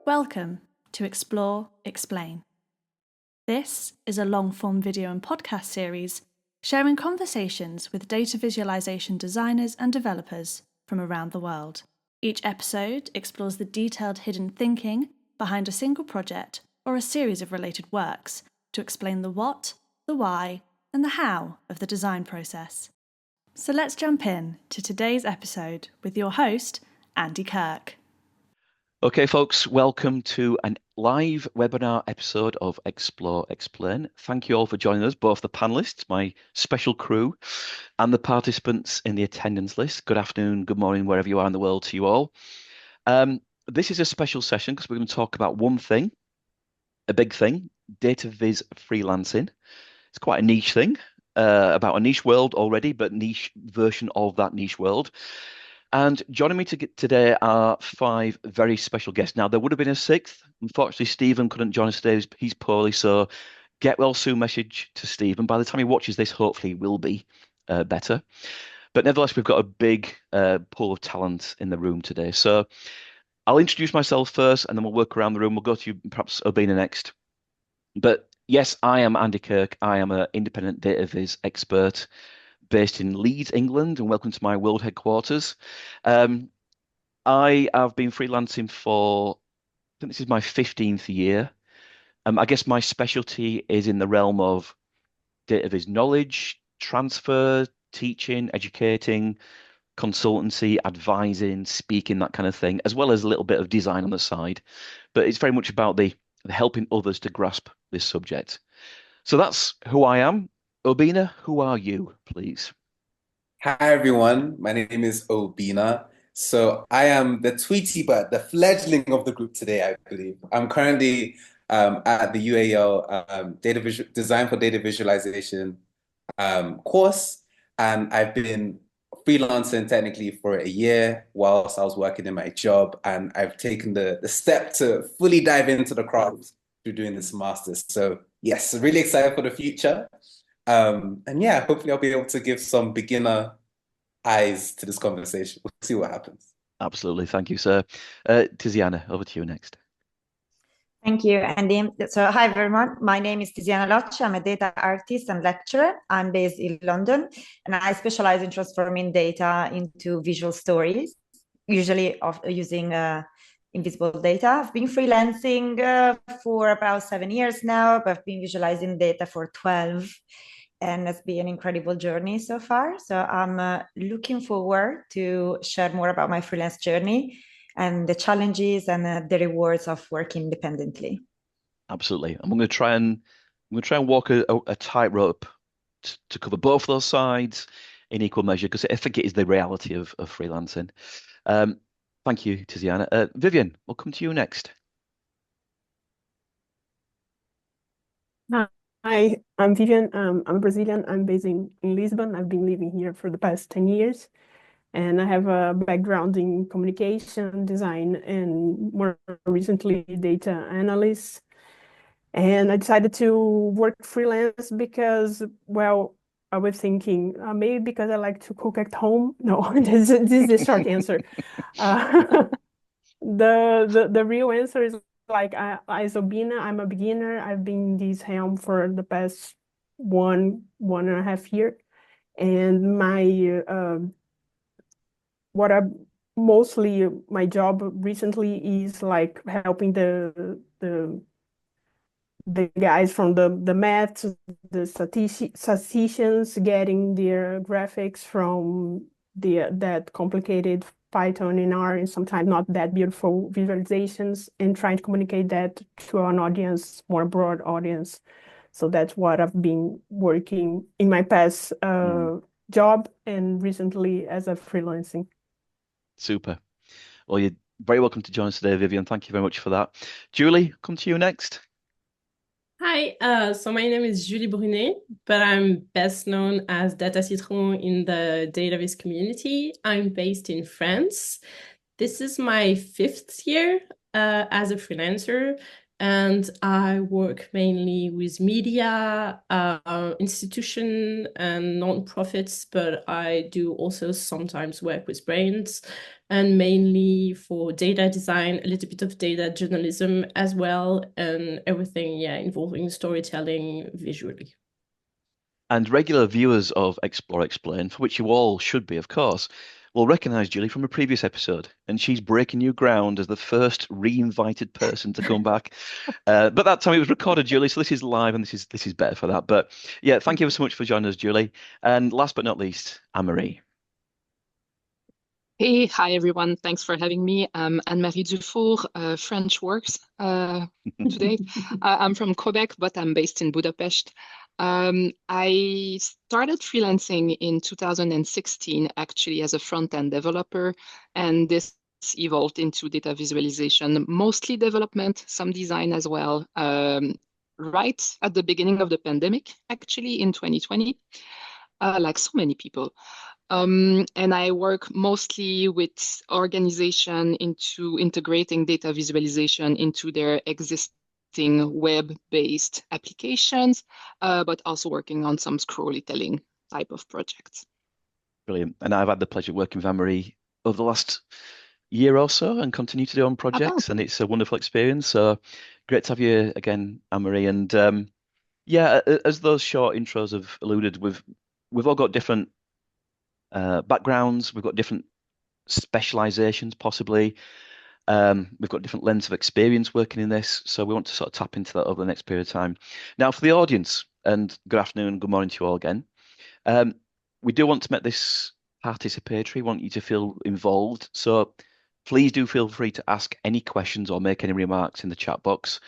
Welcome to Explore, Explain. This is a long-form video and podcast series sharing conversations with data visualization designers and developers from around the world. Each episode explores the detailed hidden thinking behind a single project or a series of related works to explain the what, the why, and the how of the design process. So let's jump in to today's episode with your host, Andy Kirk. Okay, folks, welcome to a live webinar episode of Explore, Explain. Thank you all for joining us, both the panelists, my special crew, and the participants in the attendance list. Good afternoon, good morning, wherever you are in the world to you all. This is a special session because we're going to talk about one thing, a big thing, Data Viz Freelancing. It's quite a niche thing, about a niche world already, but niche version of that niche world. And joining me today are 5 very special guests. Now, there would have been a 6th. Unfortunately, Stephen couldn't join us today. He's poorly, so get well soon message to Stephen. By the time he watches this, hopefully he will be better. But nevertheless, we've got a big pool of talent in the room today. So I'll introduce myself first, and then we'll work around the room. We'll go to you, perhaps Obinna next. But yes, I am Andy Kirk. I am an independent data viz expert based in Leeds, England, and welcome to my world headquarters. I have been freelancing for, I think this is my 15th year. I guess my specialty is in the realm of data viz knowledge, transfer, teaching, educating, consultancy, advising, speaking, that kind of thing, as well as a little bit of design on the side. But it's very much about the helping others to grasp this subject. So that's who I am. Obinna, who are you, please? Hi, everyone. My name is Obinna. So I am the Tweety Bird, the fledgling of the group today, I believe. I'm currently at the UAL Design for Data Visualization course, and I've been freelancing technically for a year whilst I was working in my job, and I've taken the step to fully dive into the craft through doing this master's. So yes, really excited for the future. And yeah, hopefully I'll be able to give some beginner eyes to this conversation. We'll see what happens. Absolutely. Thank you, sir. Tiziana, over to you next. Thank you, Andy. So hi, everyone. My name is Tiziana Alocci. I'm a data artist and lecturer. I'm based in London, and I specialize in transforming data into visual stories, usually using invisible data. I've been freelancing for about 7 years now, but I've been visualizing data for 12, and it's been an incredible journey so far. So I'm looking forward to share more about my freelance journey and the challenges and the rewards of working independently. Absolutely. And we're going to try and walk a tightrope to cover both those sides in equal measure, because I think it is the reality of freelancing. Thank you, Tiziana. Vivian, we'll come to you next. Hi, I'm Vivian. I'm Brazilian. I'm based in Lisbon. I've been living here for the past 10 years. And I have a background in communication design and more recently data analyst. And I decided to work freelance because, well, I was thinking maybe because I like to cook at home. No, this is the short answer. The real answer is like as Obinna, I'm a beginner. I've been in this helm for the past one and a half year, and my job recently is like helping the guys from the math, the statisticians getting their graphics from that complicated Python and R, and sometimes not that beautiful visualizations, and trying to communicate that to an audience, more broad audience. So that's what I've been working in my past job and recently as a freelancing. Super. Well, you're very welcome to join us today, Vivian. Thank you very much for that. Julie, come to you next. Hi, so my name is Julie Brunet, but I'm best known as Data Citron in the Data Viz community. I'm based in France. This is my 5th year as a freelancer. and I work mainly with media, institution and non-profits, but I do also sometimes work with brands, and mainly for data design, a little bit of data journalism as well, and everything, involving storytelling visually. And regular viewers of Explore Explain, for which you all should be, of course, will recognize Julie from a previous episode, and she's breaking new ground as the first re-invited person to come back. But that time it was recorded, Julie, so this is live, and this is better for that. But yeah, thank you so much for joining us, Julie. And last but not least, Anne-Marie. Hey, hi everyone. Thanks for having me. I'm Anne-Marie Dufour, French works today. I'm from Quebec, but I'm based in Budapest. I started freelancing in 2016, actually, as a front-end developer, and this evolved into data visualization, mostly development, some design as well, right at the beginning of the pandemic, actually, in 2020, like so many people. And I work mostly with organization into integrating data visualization into their existing web-based applications, but also working on some storytelling type of projects. Brilliant. And I've had the pleasure of working with Anne-Marie over the last year or so and continue to do on projects, and it's a wonderful experience. So great to have you again, Anne-Marie. And yeah, as those short intros have alluded, we've all got different backgrounds, we've got different specializations possibly. We've got different lengths of experience working in this, so we want to sort of tap into that over the next period of time. Now, for the audience, and good afternoon, good morning to you all again. We do want to make this participatory, want you to feel involved. So please do feel free to ask any questions or make any remarks in the chat box.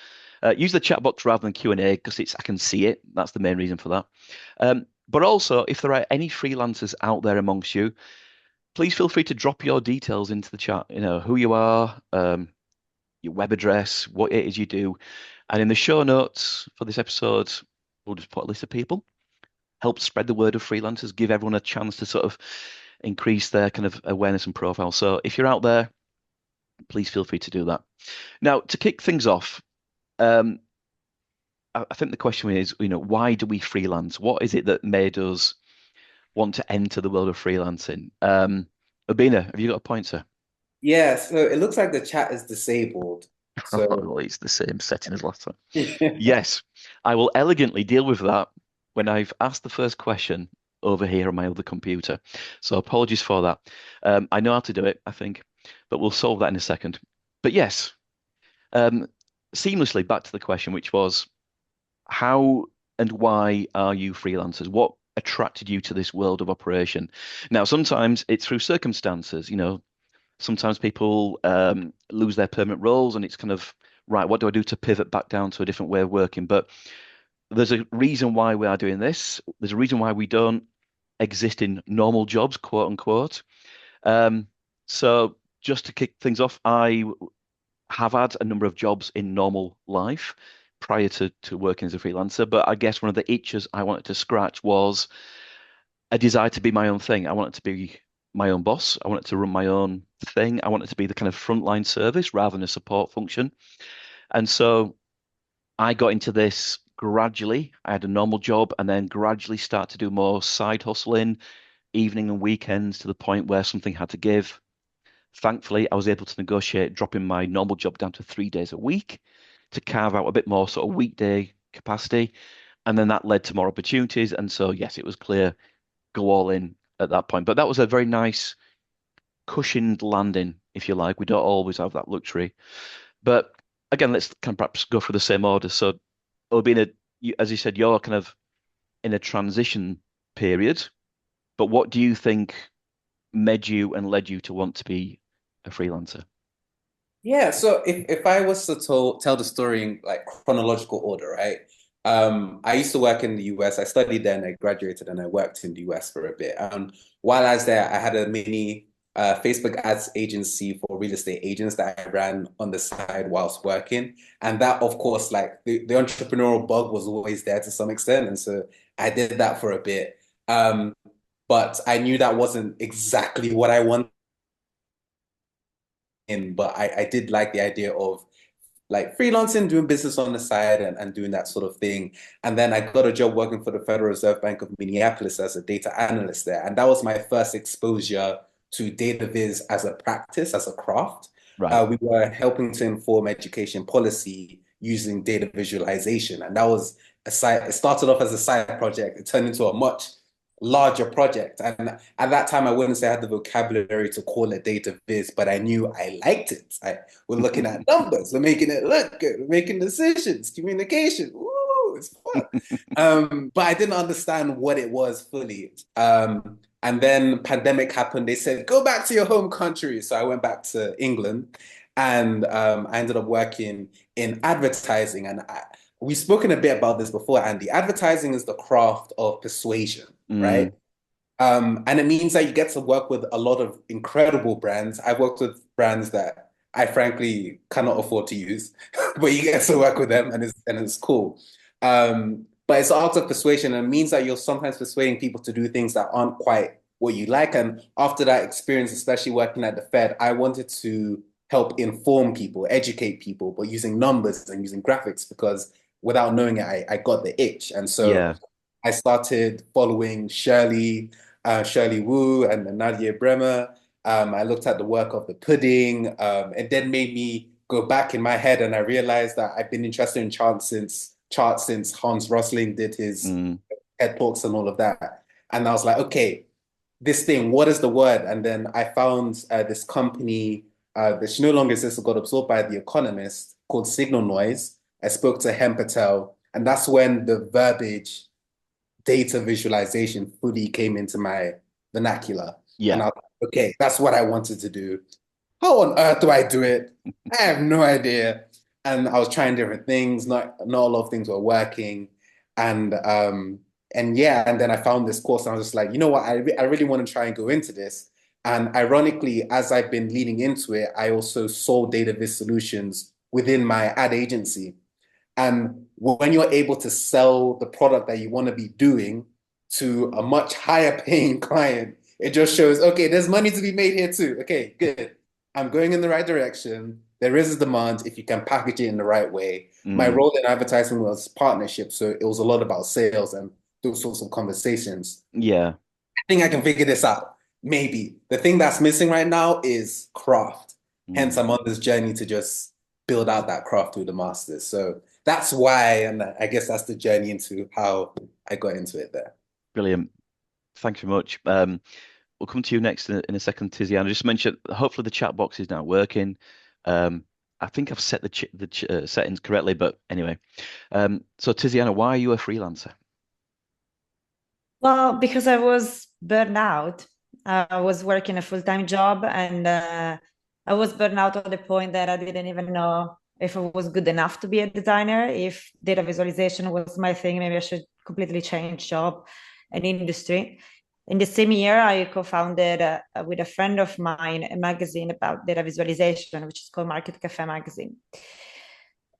Use the chat box rather than Q&A because I can see it. That's the main reason for that. But also, if there are any freelancers out there amongst you, please feel free to drop your details into the chat. You know, who you are, your web address, what it is you do. And in the show notes for this episode, we'll just put a list of people. Help spread the word of freelancers, give everyone a chance to sort of increase their kind of awareness and profile. So if you're out there, please feel free to do that. Now, to kick things off, I think the question is, why do we freelance? What is it that made us want to enter the world of freelancing? Obinna, have you got a pointer? Yeah, so it looks like the chat is disabled. So well, it's the same setting as last time. Yes, I will elegantly deal with that when I've asked the first question over here on my other computer. So apologies for that. I know how to do it, I think, but we'll solve that in a second. But yes, seamlessly back to the question, which was, how and why are you freelancers? What attracted you to this world of operation? Now, sometimes it's through circumstances, sometimes people lose their permanent roles and it's kind of, right, what do I do to pivot back down to a different way of working? But there's a reason why we are doing this. There's a reason why we don't exist in normal jobs, quote unquote. So just to kick things off, I have had a number of jobs in normal life prior to working as a freelancer, but I guess one of the itches I wanted to scratch was a desire to be my own thing. I wanted to be my own boss. I wanted to run my own thing. I wanted to be the kind of frontline service rather than a support function. And so I got into this gradually. I had a normal job and then gradually start to do more side hustling, evening and weekends, to the point where something had to give. Thankfully, I was able to negotiate dropping my normal job down to 3 days a week to carve out a bit more sort of weekday capacity. And then that led to more opportunities. And so, yes, it was clear, go all in at that point. But that was a very nice cushioned landing, if you like. We don't always have that luxury. But again, let's kind of perhaps go through the same order. So, Obinna, as you said, you're kind of in a transition period. But what do you think made you and led you to want to be a freelancer? yeah, so if I was to tell the story in like chronological order, right? I used to work in the US. I studied there and I graduated and I worked in the US for a bit. And while I was there, I had a mini Facebook ads agency for real estate agents that I ran on the side whilst working. And that, of course, like the entrepreneurial bug was always there to some extent. And so I did that for a bit. But I knew that wasn't exactly what I wanted. But I did like the idea of like freelancing, doing business on the side and doing that sort of thing. And then I got a job working for the Federal Reserve Bank of Minneapolis as a data analyst there. And that was my first exposure to data viz as a practice, as a craft. Right. We were helping to inform education policy using data visualization. And that was it started off as a side project. It turned into a much larger project. And at that time, I wouldn't say I had the vocabulary to call it data viz, but I knew I liked it. We're looking at numbers, we're making it look good, we're making decisions, communication. Ooh, it's fun. But I didn't understand what it was fully. And then pandemic happened. They said, go back to your home country. So I went back to England and I ended up working in advertising. And we've spoken a bit about this before, Andy. Advertising is the craft of persuasion, right? And it means that you get to work with a lot of incredible brands. I've worked with brands that I frankly cannot afford to use, but you get to work with them and it's cool. But it's the art of persuasion, and it means that you're sometimes persuading people to do things that aren't quite what you like. And after that experience, especially working at the Fed, I wanted to help inform people, educate people, but using numbers and using graphics, because without knowing it, I got the itch. And so I started following Shirley Wu and Nadia Bremer. I looked at the work of the Pudding. It then made me go back in my head, and I realized that I've been interested in charts since Hans Rosling did his TED Talks and all of that. And I was like, okay, this thing, what is the word? And then I found this company which no longer exists, got absorbed by The Economist, called Signal Noise. I spoke to Hem Patel, and that's when the verbiage data visualization fully came into my vernacular. And I was like, okay, that's what I wanted to do. How on earth do I do it? I have no idea. And I was trying different things. Not a lot of things were working. And yeah, and then I found this course and I was just like, you know what? I really want to try and go into this. And ironically, as I've been leaning into it, I also sold data viz solutions within my ad agency. And when you're able to sell the product that you want to be doing to a much higher paying client, it just shows, okay, there's money to be made here too. Okay, good. I'm going in the right direction. There is a demand if you can package it in the right way. My role in advertising was partnership, so it was a lot about sales and those sorts of conversations. Yeah. I think I can figure this out. Maybe. The thing that's missing right now is craft. Hence, I'm on this journey to just build out that craft through the masters. So that's why, and I guess that's the journey into how I got into it there. Brilliant. Thanks very much. We'll come to you next in a second, Tiziana. Just mention, hopefully the chat box is now working. I think I've set the settings correctly, but anyway. So Tiziana, why are you a freelancer? Well, because I was burned out. I was working a full-time job, and I was burned out to the point that I didn't even know if I was good enough to be a designer. If data visualization was my thing, maybe I should completely change job and industry. In the same year, I co-founded with a friend of mine a magazine about data visualization, which is called Market Cafe Magazine.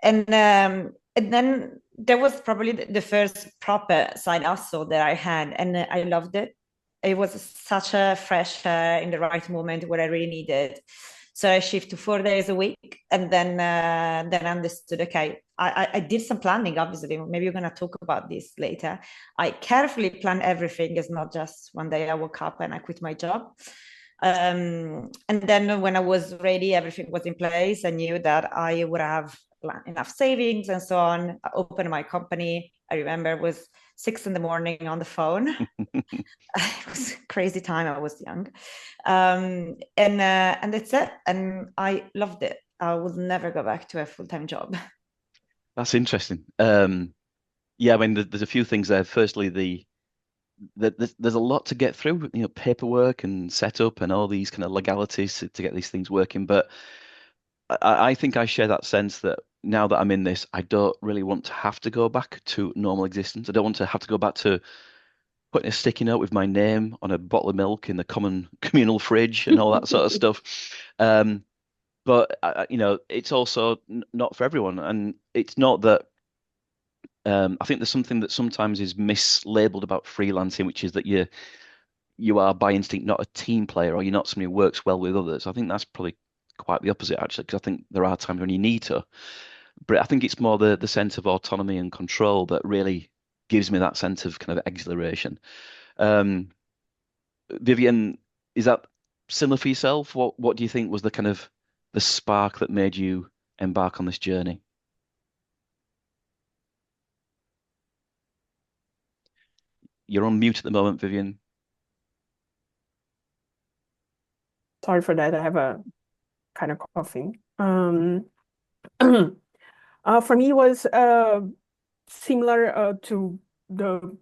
And then there was probably the first proper side hustle that I had, and I loved it. It was such a fresh air in the right moment where I really needed. So I shifted to 4 days a week, and then I understood, okay, I did some planning, obviously. Maybe we're going to talk about this later. I carefully planned everything. It's not just one day I woke up and I quit my job. And then when I was ready, everything was in place. I knew that I would have enough savings and so on. I opened my company. I remember it was 6 a.m. on the phone. It was a crazy time. I was young. And that's it. And I loved it. I would never go back to a full-time job. That's interesting. Yeah, I mean, there's a few things there. Firstly, there's a lot to get through, paperwork and setup and all these kind of legalities to get these things working. But I think I share that sense that now that I'm in this, I don't really want to have to go back to normal existence. I don't want to have to go back to putting a sticky note with my name on a bottle of milk in the common communal fridge and all that sort of stuff. But it's also not for everyone, and it's not that. I think there's something that sometimes is mislabeled about freelancing, which is that you are by instinct not a team player, or you're not somebody who works well with others. I think that's probably quite the opposite, actually, because I think there are times when you need to. But I think it's more the sense of autonomy and control that really gives me that sense of kind of exhilaration. Vivian, is that similar for yourself? What do you think was the kind of the spark that made you embark on this journey? You're on mute at the moment, Vivian. Sorry for that. I have a kind of coughing. For me, it was similar to the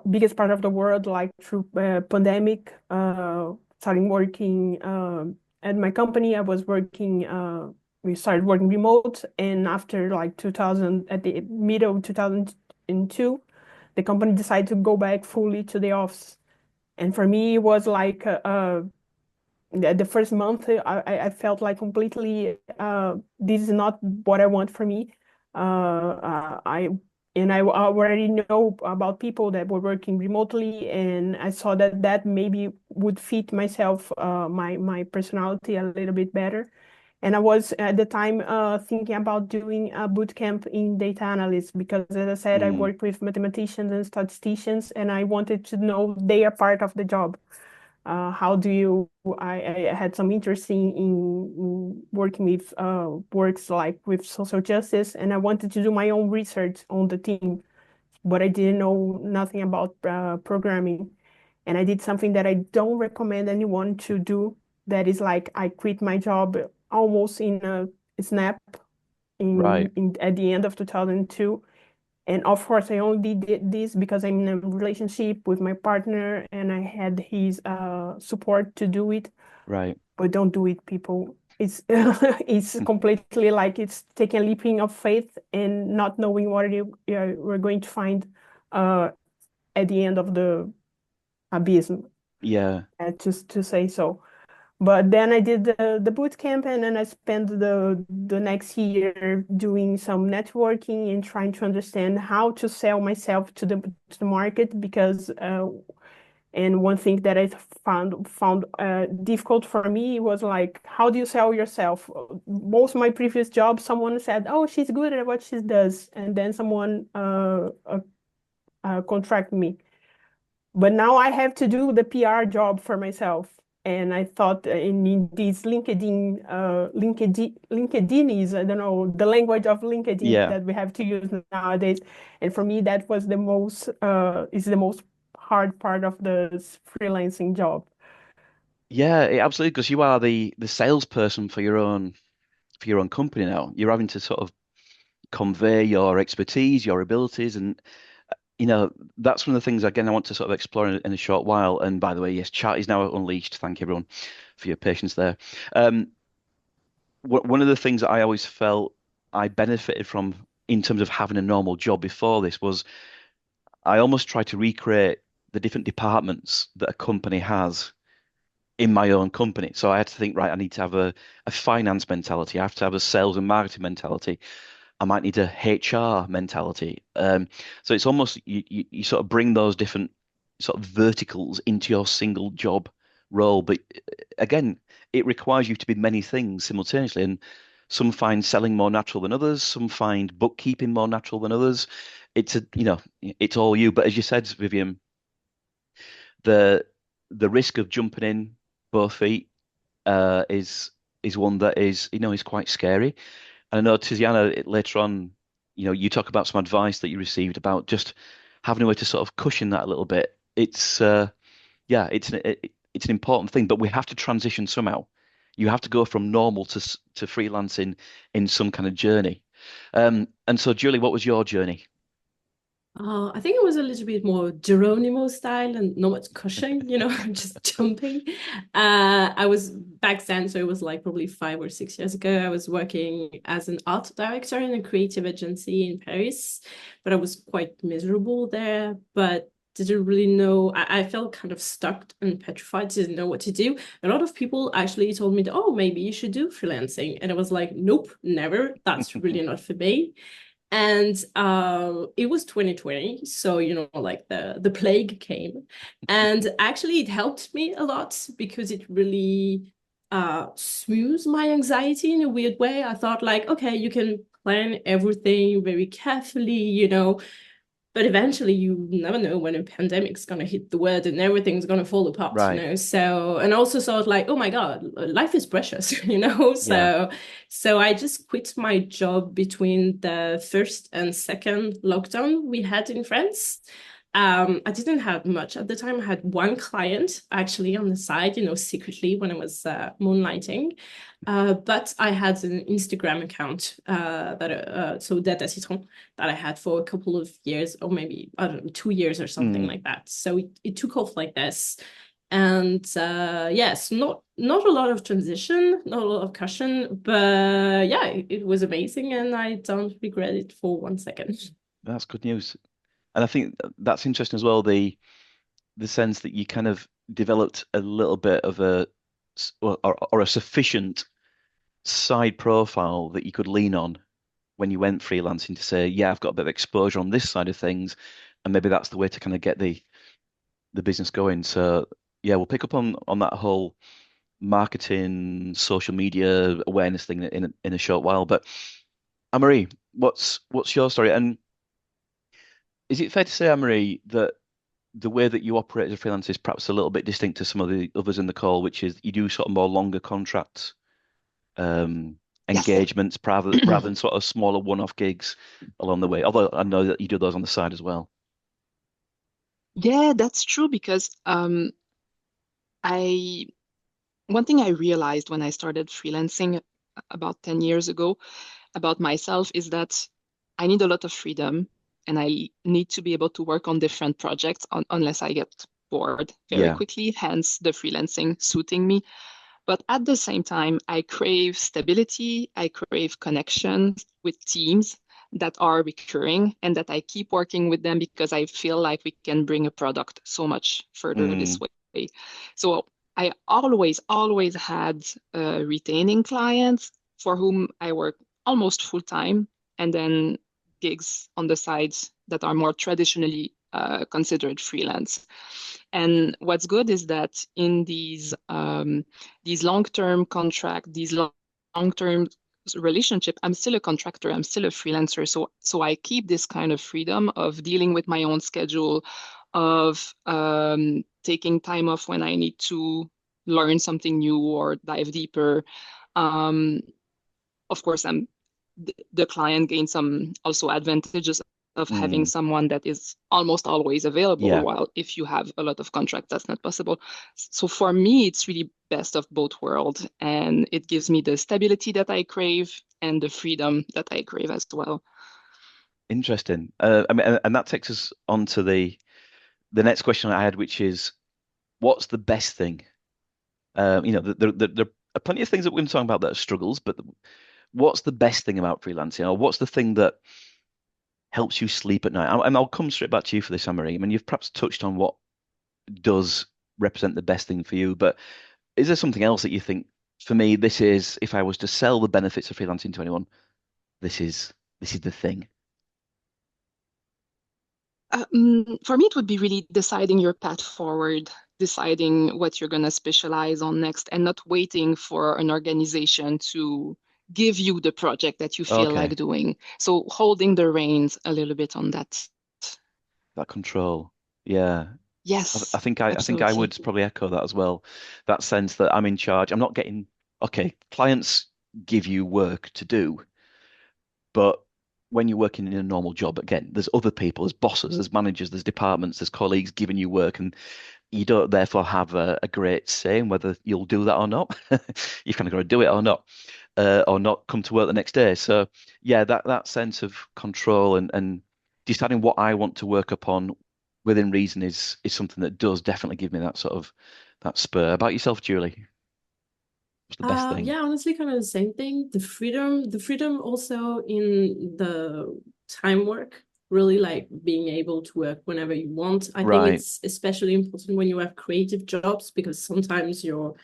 biggest part of the world, like through pandemic, starting working at my company. I was working. We started working remote, and after like 2000, at the middle of 2002, the company decided to go back fully to the office. And for me, it was like the first month, I felt like completely, this is not what I want for me. I already know about people that were working remotely, and I saw that maybe would fit myself, my personality a little bit better. And I was at the time thinking about doing a boot camp in data analysis because, as I said, I work with mathematicians and statisticians, and I wanted to know they are part of the job. I had some interest in working with works like with social justice, and I wanted to do my own research on the team, but I didn't know nothing about programming. And I did something that I don't recommend anyone to do. That is like I quit my job almost in a snap Right. at the end of 2002. And of course, I only did this because I'm in a relationship with my partner and I had his support to do it. Right. But don't do it, people. It's it's completely like it's taking a leaping of faith and not knowing what we're going to find at the end of the abyss. Yeah. Just to say so. But then I did the boot camp, and then I spent the next year doing some networking and trying to understand how to sell myself to the market because and one thing that I found difficult for me was like, how do you sell yourself? Most of my previous jobs, someone said, "Oh, she's good at what she does," and then someone contract me. But now I have to do the PR job for myself. And I thought in these LinkedIn is, I don't know, the language of LinkedIn Yeah. that we have to use nowadays. And for me, that was is the most hard part of the freelancing job. Yeah, absolutely, because you are the salesperson for your own company now. You're having to sort of convey your expertise, your abilities, and that's one of the things again I want to sort of explore in a short while. And by the way, yes, chat is now unleashed. Thank you everyone for your patience there. One of the things that I always felt I benefited from in terms of having a normal job before this was I almost tried to recreate the different departments that a company has in my own company. So I had to think, right, I need to have a finance mentality. I have to have a sales and marketing mentality. I might need a HR mentality. So it's almost you sort of bring those different sort of verticals into your single job role. But again, it requires you to be many things simultaneously. And some find selling more natural than others. Some find bookkeeping more natural than others. It's all you. But as you said, Vivian, the risk of jumping in both feet is one that is quite scary. And I know Tiziana later on, you talk about some advice that you received about just having a way to sort of cushion that a little bit. It's it's an important thing, but we have to transition somehow. You have to go from normal to freelancing in some kind of journey. And so, Julie, what was your journey? I think it was a little bit more Geronimo style and not much cushion, just jumping. I was back then, so it was like probably 5 or 6 years ago. I was working as an art director in a creative agency in Paris, but I was quite miserable there, but didn't really know. I felt kind of stuck and petrified, didn't know what to do. A lot of people actually told me, oh, maybe you should do freelancing. And I was like, nope, never. That's really not for me. And it was 2020, so like the plague came, and actually it helped me a lot because it really smooth my anxiety in a weird way. I thought like, okay, you can plan everything very carefully, you know, but eventually you never know when a pandemic's going to hit the world and everything's going to fall apart, you Right. know. So, and also thought like, oh my God, life is precious, you know. Yeah. So I just quit my job between the first and second lockdown we had in France. I didn't have much at the time. I had one client actually on the side, you know, secretly when I was moonlighting. But I had an Instagram account so Data Citron, that I had for a couple of years, or maybe, I don't know, 2 years or something like that. So it took off like this. And yes, not a lot of transition, not a lot of cushion, but yeah, it was amazing and I don't regret it for 1 second. That's good news. And I think that's interesting as well, the sense that you kind of developed a little bit of or a sufficient side profile that you could lean on when you went freelancing to say, yeah, I've got a bit of exposure on this side of things, and maybe that's the way to kind of get the business going. So yeah, we'll pick up on that whole marketing, social media awareness thing in a short while. But Anne-Marie, what's your story? And is it fair to say, Anne-Marie, that the way that you operate as a freelancer is perhaps a little bit distinct to some of the others in the call, which is you do sort of more longer contracts, Yes. engagements rather than sort of smaller one-off gigs along the way. Although I know that you do those on the side as well. Yeah, that's true because one thing I realized when I started freelancing about 10 years ago about myself is that I need a lot of freedom and I need to be able to work on different projects unless I get bored very Yeah. quickly, hence the freelancing suiting me. But at the same time, I crave stability, I crave connections with teams that are recurring and that I keep working with them because I feel like we can bring a product so much further this way. So I always had retaining clients for whom I work almost full time, and then gigs on the sides that are more traditionally considered freelance. And what's good is that in these long-term contract, these long-term relationship, I'm still a contractor, I'm still a freelancer. So I keep this kind of freedom of dealing with my own schedule, of taking time off when I need to learn something new or dive deeper. Of course, the client gains some also advantages of having someone that is almost always available, Yeah. while if you have a lot of contracts, that's not possible. So for me, it's really best of both worlds, and it gives me the stability that I crave and the freedom that I crave as well. Interesting. I mean, and that takes us on to the next question I had, which is, what's the best thing? You know, there are plenty of things that we're going to talk about that are struggles, but what's the best thing about freelancing, or what's the thing that helps you sleep at night? And I'll come straight back to you for this, Anne-Marie. I mean, you've perhaps touched on what does represent the best thing for you, but is there something else that you think, for me, this is, if I was to sell the benefits of freelancing to anyone, this is the thing? For me, it would be really deciding your path forward, deciding what you're going to specialize on next, and not waiting for an organization to give you the project that you feel like doing. So holding the reins a little bit on that. That control. Yeah. Yes, I think I absolutely. would probably echo that as well. That sense that I'm in charge. I'm not getting, clients give you work to do, but when you're working in a normal job, again, there's other people, there's bosses, there's managers, there's departments, there's colleagues giving you work, and you don't therefore have a great say in whether you'll do that or not. You've kind of got to do it or not come to work the next day. So yeah, that sense of control and deciding what I want to work upon within reason is something that does definitely give me that sort of that spur. About yourself, Julie? What's the best thing? Yeah, honestly, kind of the same thing. The freedom also in the time work, really like being able to work whenever you want. I think it's especially important when you have creative jobs, because sometimes your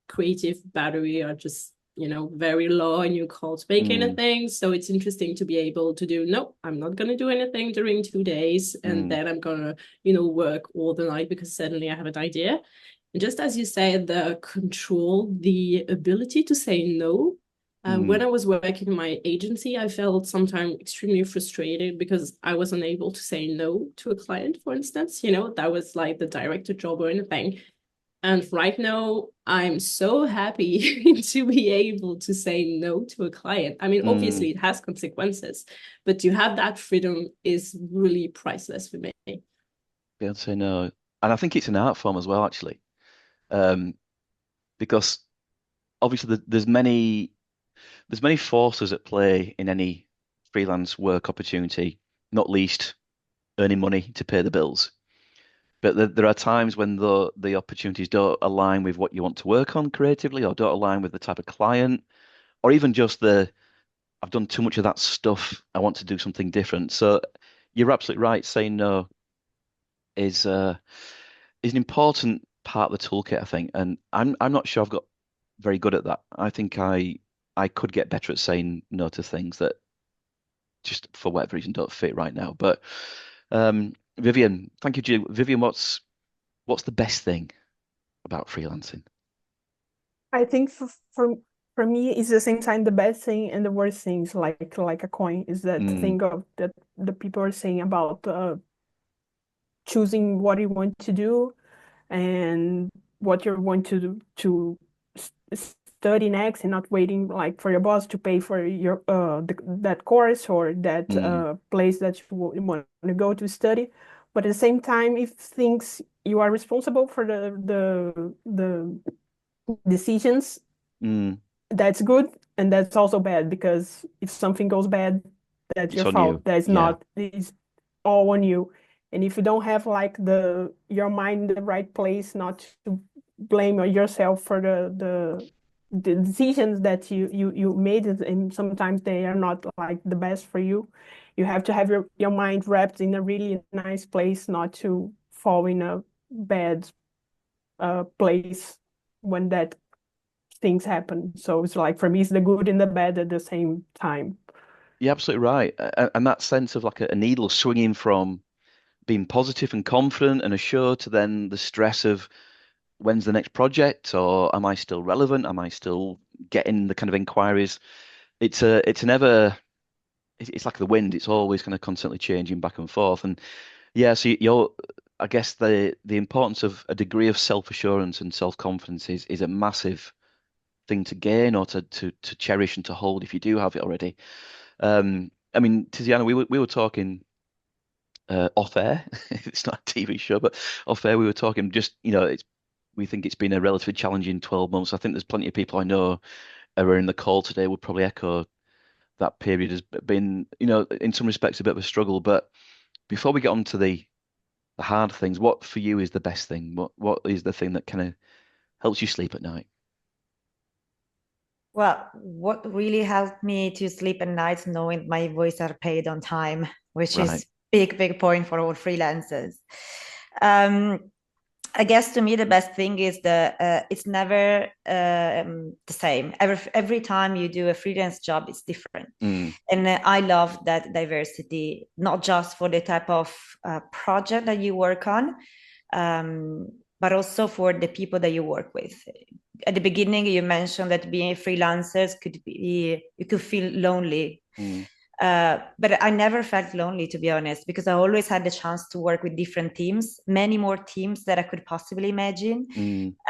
creative battery are just, you know, very low and you can't make anything. So it's interesting to be able to do, no, I'm not going to do anything during 2 days. And then I'm going to, you know, work all the night because suddenly I have an idea. And just as you said, the control, the ability to say no. When I was working in my agency, I felt sometimes extremely frustrated because I was unable to say no to a client, for instance. That was like the director job or anything. And right now, I'm so happy to be able to say no to a client. I mean, obviously, it has consequences, but to have that freedom is really priceless for me. Be able to say no. And I think it's an art form as well, actually, because obviously there's many forces at play in any freelance work opportunity, not least earning money to pay the bills. But there are times when the opportunities don't align with what you want to work on creatively, or don't align with the type of client, or even just I've done too much of that stuff. I want to do something different. So you're absolutely right. Saying no is an important part of the toolkit, I think. And I'm not sure I've got very good at that. I think I could get better at saying no to things that just for whatever reason don't fit right now. But Vivian, thank you, Jill. Vivian, what's the best thing about freelancing? I think for me, it's the same time the best thing and the worst things, like a coin, is that thing of that the people are saying about choosing what you want to do and what you want to study next, and not waiting like for your boss to pay for your that course or that place that you want to go to study. But at the same time, if things you are responsible for the decisions, that's good, and that's also bad, because if something goes bad, that's It's your on fault. you. That's not, it's all on you. And if you don't have like your mind in the right place, not to blame yourself for the decisions that you made, and sometimes they are not like the best for you. You have to have your mind wrapped in a really nice place, not to fall in a bad place when that things happen. So it's like, for me, it's the good and the bad at the same time. You're absolutely right. And that sense of like a needle swinging from being positive and confident and assured to then the stress of when's the next project, or am I still relevant? Am I still getting the kind of inquiries? It's like the wind. It's always kind of constantly changing back and forth. And yeah, so I guess the importance of a degree of self-assurance and self-confidence is a massive thing to gain, or to cherish and to hold if you do have it already. I mean, Tiziana, we were talking off air. It's not a TV show, but off air we were talking. Just we think it's been a relatively challenging 12 months. I think there's plenty of people I know who are in the call today would probably echo that period has been, in some respects a bit of a struggle. But before we get on to the hard things, what for you is the best thing? What is the thing that kind of helps you sleep at night? Well, what really helped me to sleep at night knowing my voice are paid on time, which is big point for all freelancers. I guess to me the best thing is it's never the same. Every time you do a freelance job, it's different, and I love that diversity, not just for the type of project that you work on, but also for the people that you work with. At the beginning, you mentioned that being freelancers you could feel lonely. But I never felt lonely, to be honest, because I always had the chance to work with different teams, many more teams that I could possibly imagine.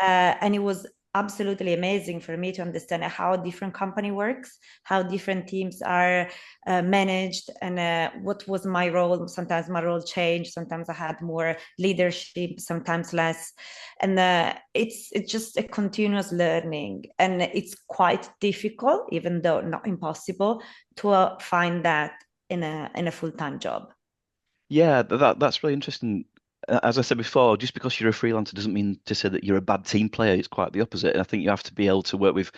And it was absolutely amazing for me to understand how different company works, how different teams are managed, and what was my role. Sometimes my role changed. Sometimes I had more leadership, sometimes less. And it's just a continuous learning. And it's quite difficult, even though not impossible, to find that in a full-time job. Yeah, that's really interesting. As I said before, just because you're a freelancer doesn't mean to say that you're a bad team player. It's quite the opposite. And I think you have to be able to work with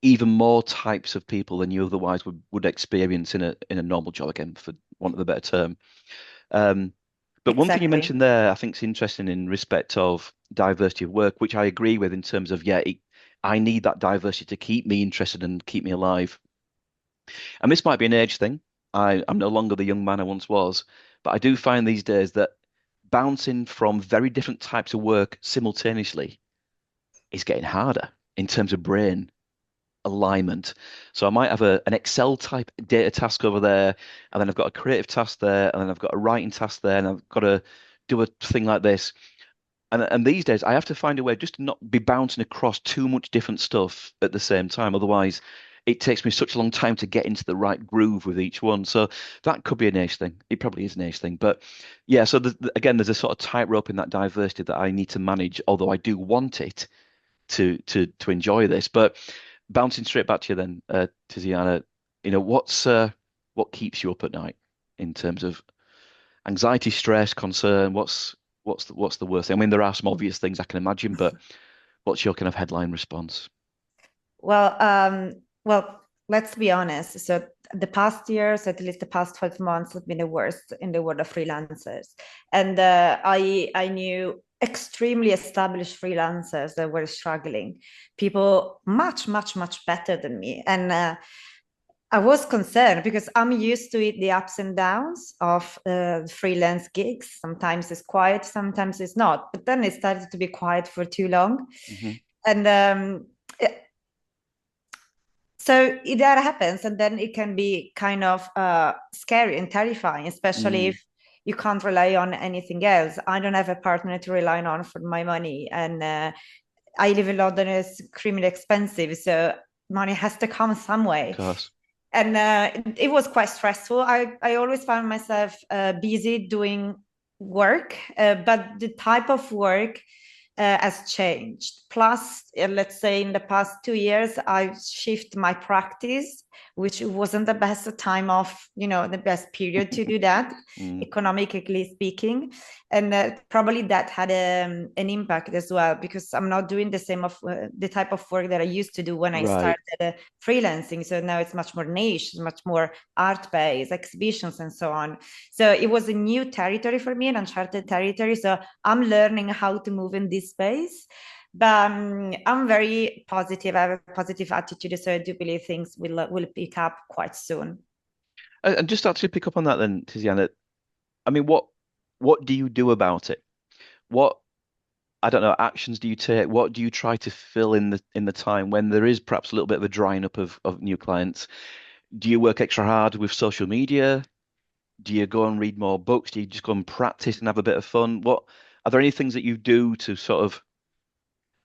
even more types of people than you otherwise would experience in a normal job, again, for want of a better term. But one thing you mentioned there, I think is interesting in respect of diversity of work, which I agree with in terms of, I need that diversity to keep me interested and keep me alive. And this might be an age thing. I'm no longer the young man I once was, but I do find these days that bouncing from very different types of work simultaneously is getting harder in terms of brain alignment. So I might have an Excel type data task over there, and then I've got a creative task there, and then I've got a writing task there, and I've got to do a thing like this. And these days I have to find a way just to not be bouncing across too much different stuff at the same time. Otherwise, it takes me such a long time to get into the right groove with each one. So that could be an age thing. It probably is an age thing. But yeah, so again, there's a sort of tightrope in that diversity that I need to manage, although I do want it to enjoy this. But bouncing straight back to you then, Tiziana, what keeps you up at night in terms of anxiety, stress, concern? What's the worst thing? I mean, there are some obvious things I can imagine, but what's your kind of headline response? Well, let's be honest. So the past years, at least the past 12 months, have been the worst in the world of freelancers. And I knew extremely established freelancers that were struggling, people much, much, much better than me. And I was concerned because I'm used to it, the ups and downs of freelance gigs. Sometimes it's quiet, sometimes it's not. But then it started to be quiet for too long. Mm-hmm. And so that happens, and then it can be kind of scary and terrifying, especially if you can't rely on anything else. I don't have a partner to rely on for my money, and I live in London. It's criminally expensive, so money has to come some way. Of course. And it was quite stressful. I always found myself busy doing work, but the type of work has changed. Plus, let's say in the past 2 years, I shifted my practice, which wasn't the best time of, the best period to do that, economically speaking. And probably that had an impact as well, because I'm not doing the same of the type of work that I used to do when I started freelancing. So now it's much more niche, much more art-based, exhibitions and so on. So it was a new territory for me, an uncharted territory. So I'm learning how to move in this space. But I'm very positive. I have a positive attitude, so I do believe things will pick up quite soon. And just actually pick up on that then, Tiziana. I mean, what do you do about it? What, I don't know, actions do you take? What do you try to fill in the time when there is perhaps a little bit of a drying up of new clients? Do you work extra hard with social media? Do you go and read more books? Do you just go and practice and have a bit of fun? Are there any things that you do to sort of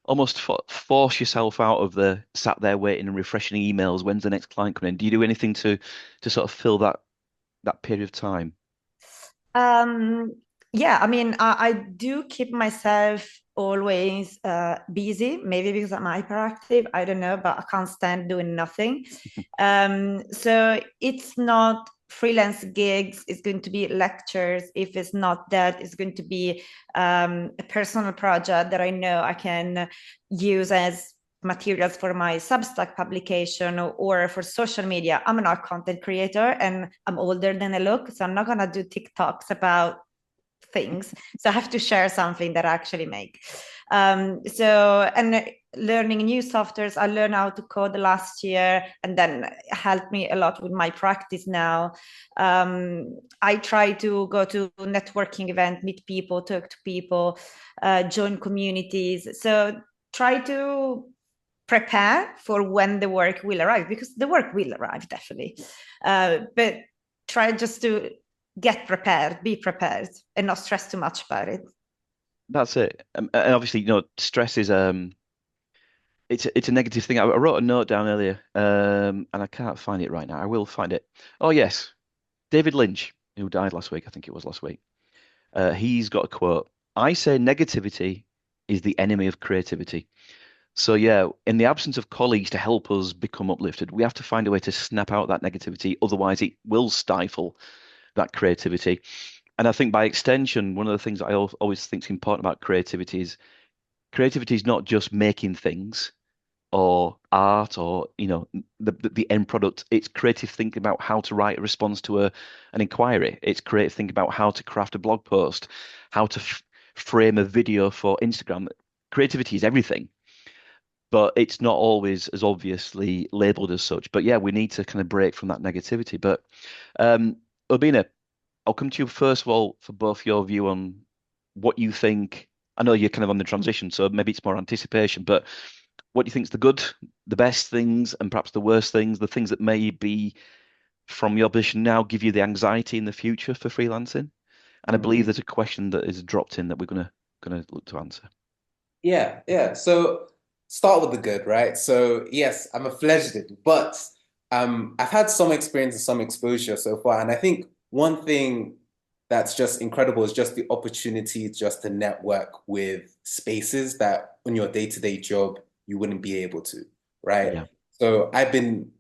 almost force yourself out of the sat there waiting and refreshing emails? When's the next client coming in? Do you do anything to sort of fill that period of time? Yeah, I mean, I do keep myself always busy, maybe because I'm hyperactive, I don't know, but I can't stand doing nothing. So it's not freelance gigs, it's going to be lectures. If it's not that, it's going to be a personal project that I know I can use as materials for my Substack publication or for social media. I'm not a content creator and I'm older than I look, so I'm not gonna do TikToks about things. So I have to share something that I actually make. And learning new softwares. I learned how to code last year, and then helped me a lot with my practice now. I try to go to networking events, meet people, talk to people, join communities. So try to prepare for when the work will arrive, because the work will arrive definitely. But try just to get prepared, be prepared, and not stress too much about it. That's it. And obviously, stress is it's a negative thing. I wrote a note down earlier, and I can't find it right now. I will find it. Oh yes, David Lynch, who died last week. I think it was last week. He's got a quote. I say negativity is the enemy of creativity. So yeah, in the absence of colleagues to help us become uplifted, we have to find a way to snap out that negativity. Otherwise, it will stifle that creativity. And I think by extension, one of the things I always think is important about creativity is not just making things or art or the end product. It's creative thinking about how to write a response to an inquiry. It's creative thinking about how to craft a blog post, how to frame a video for Instagram. Creativity is everything, but it's not always as obviously labeled as such. But yeah, we need to kind of break from that negativity. But Obinna, I'll come to you first of all for both your view on what you think. I know you're kind of on the transition, so maybe it's more anticipation, but what do you think is the good, the best things, and perhaps the worst things, the things that may be from your position now give you the anxiety in the future for freelancing? And I believe there's a question that is dropped in that we're gonna look to answer. Yeah. So start with the good, right? So yes, I'm a fledgling, but I've had some experience and some exposure so far. And I think one thing that's just incredible is just the opportunity just to network with spaces that on your day-to-day job you wouldn't be able to, right? Yeah. So I've been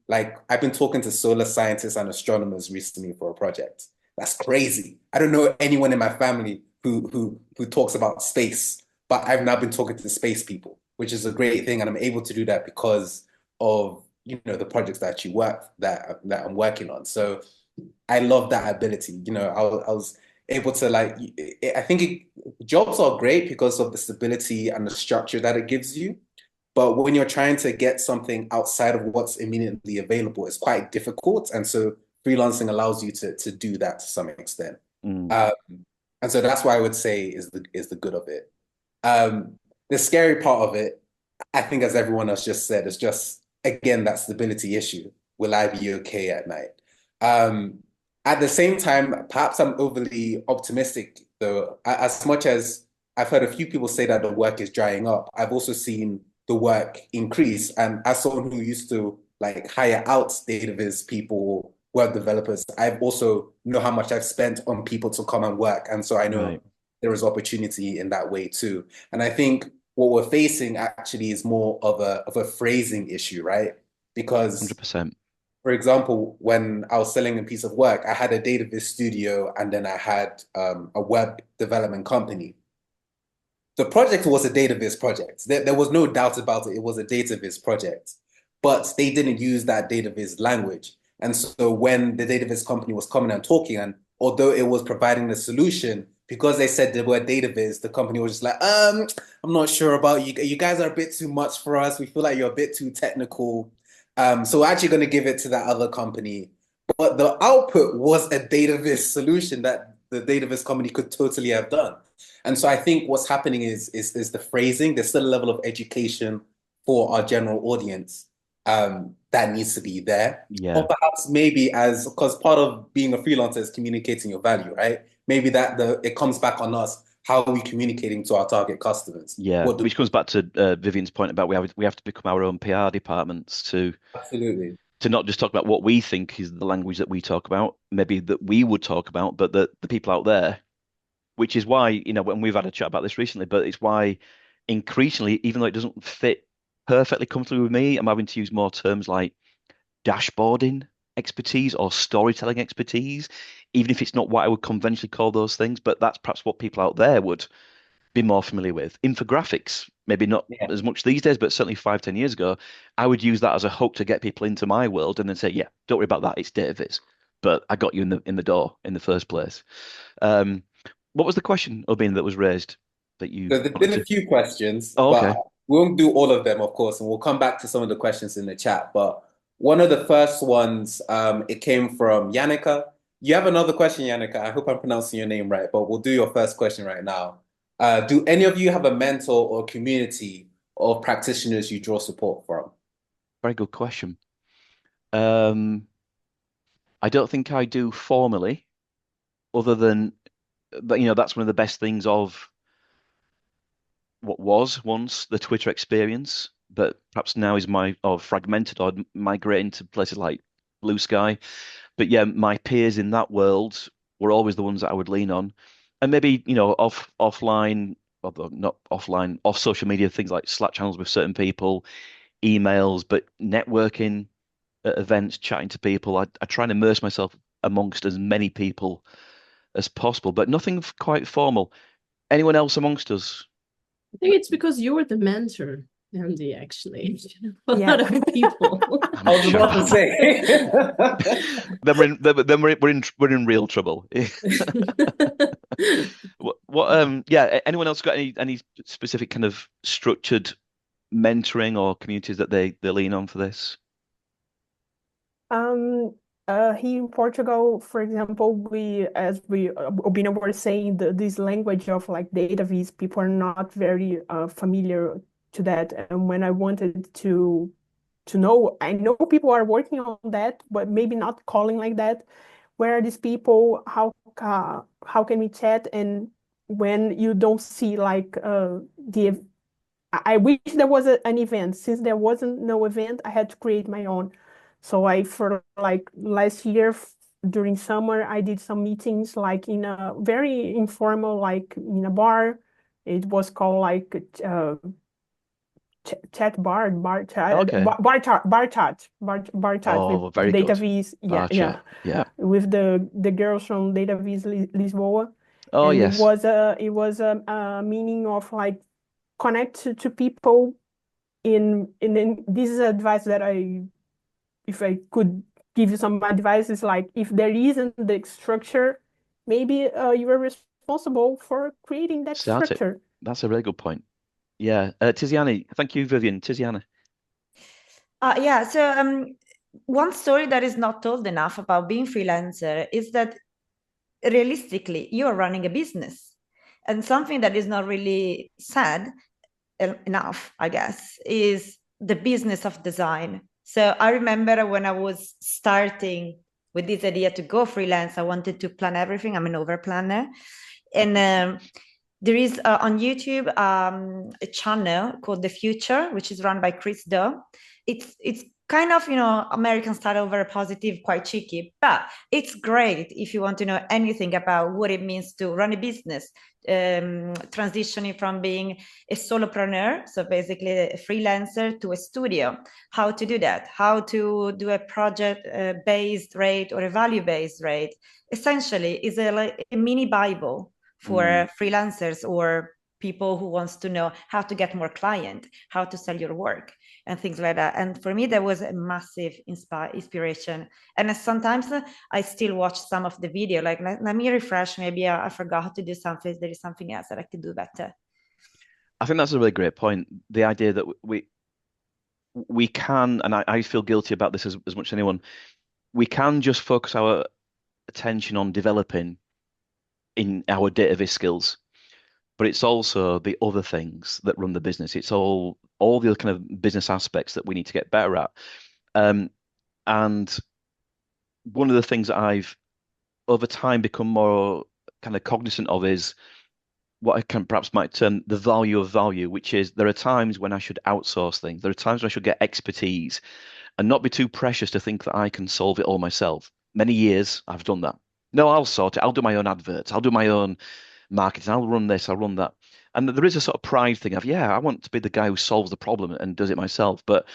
talking to solar scientists and astronomers recently for a project. That's crazy. I don't know anyone in my family who talks about space, but I've now been talking to space people, which is a great thing, and I'm able to do that because of the projects that I'm working on. So I love that ability. I was able to I think jobs are great because of the stability and the structure that it gives you. But when you're trying to get something outside of what's immediately available, it's quite difficult. And so freelancing allows you to do that to some extent. And so that's why I would say is the good of it. The scary part of it, I think, as everyone else just said, is just, again, that stability issue. Will I be okay at night? At the same time, perhaps I'm overly optimistic, though. As much as I've heard a few people say that the work is drying up, I've also seen the work increase. And as someone who used to hire out Data Viz people, web developers, I've also know how much I've spent on people to come and work. And so I know there is opportunity in that way too. And I think what we're facing actually is more of a phrasing issue, right? Because 100%. For example, when I was selling a piece of work, I had a Data Viz studio and then I had a web development company. The project was a Data Viz project. There was no doubt about it. It was a Data Viz project, but they didn't use that Data Viz language. And so when the Data Viz company was coming and talking, and although it was providing the solution, because they said they were Data Viz, the company was just like, I'm not sure about you. You guys are a bit too much for us. We feel like you're a bit too technical. So we're actually going to give it to that other company. But the output was a Data Viz solution that the Data Viz company could totally have done. And so I think what's happening is the phrasing. There's still a level of education for our general audience that needs to be there. Yeah. Or perhaps maybe because part of being a freelancer is communicating your value, right? Maybe it comes back on us. How are we communicating to our target customers? Yeah, which comes back to Vivian's point about we have to become our own PR departments to not just talk about what we think is the language that we talk about, maybe that we would talk about, but the people out there, which is why, when we've had a chat about this recently, but it's why increasingly, even though it doesn't fit perfectly comfortably with me, I'm having to use more terms like dashboarding expertise or storytelling expertise, even if it's not what I would conventionally call those things, but that's perhaps what people out there would be more familiar with. Infographics, maybe not as much these days, but certainly 5-10 years ago, I would use that as a hook to get people into my world and then say, yeah, don't worry about that, it's Data Viz. But I got you in the door in the first place. What was the question, Obinna, that was raised that you... So there's been a few questions, okay. But we won't do all of them, of course, and we'll come back to some of the questions in the chat. But one of the first ones, it came from Yannicka. You have another question, Yannicka. I hope I'm pronouncing your name right, but we'll do your first question right now. Do any of you have a mentor or community of practitioners you draw support from? Very good question. I don't think I do formally, other than, but that's one of the best things of what was once the Twitter experience, but perhaps now is fragmented or migrating to places like Blue Sky. But yeah, my peers in that world were always the ones that I would lean on. And maybe, offline, although not offline, off social media, things like Slack channels with certain people, emails, but networking at events, chatting to people. I try and immerse myself amongst as many people as possible, but nothing quite formal. Anyone else amongst us? I think it's because you're the mentor, Andy, actually. A lot of people. I was about to say. we're in real trouble. Anyone else got any specific kind of structured mentoring or communities that they lean on for this? Here in Portugal, for example, Obinna were saying, this language of like data viz, people are not very familiar to that. And when I wanted to know, I know people are working on that, but maybe not calling like that. Where are these people? How can we chat? And when you don't see like the I wish there was an event. Since there wasn't no event, I had to create my own. So for like last year during summer, I did some meetings like in a very informal, like in a bar. It was called like chat bar chat, Okay. bar chat with Oh, very Data good. Viz, Bar chat. Yeah. with the girls from Data Viz Lisboa, Oh, and yes. it was a meaning of like connect to people in this is advice that if I could give you some advice, is like if there isn't the structure, maybe you are responsible for creating that Start it. structure. That's a really good point. Yeah. Tiziana, thank you, Vivian. Tiziana. Yeah, so one story that is not told enough about being freelancer is that realistically, you are running a business. And something that is not really said enough, I guess, is the business of design. So I remember when I was starting with this idea to go freelance, I wanted to plan everything. I'm an over planner. And there is on YouTube a channel called The Future, which is run by Chris Do. It's kind of, American style, very positive, quite cheeky, but it's great if you want to know anything about what it means to run a business, transitioning from being a solopreneur, so basically a freelancer, to a studio, how to do that, how to do a project-based rate or a value-based rate. Essentially, is like a mini Bible for freelancers or people who wants to know how to get more client, how to sell your work and things like that. And for me, that was a massive inspiration. And sometimes I still watch some of the video, like, let me refresh, maybe I forgot to do something, there is something else that I could do better. I think that's a really great point. The idea that we can, and I feel guilty about this as much as anyone, we can just focus our attention on developing in our data viz skills, but it's also the other things that run the business. It's all the other kind of business aspects that we need to get better at. And one of the things that I've over time become more kind of cognizant of is what I can perhaps might term the value of value, which is there are times when I should outsource things. There are times when I should get expertise and not be too precious to think that I can solve it all myself. Many years I've done that. No, I'll sort it. I'll do my own adverts. I'll do my own marketing. I'll run this. I'll run that. And there is a sort of pride thing of, yeah, I want to be the guy who solves the problem and does it myself. But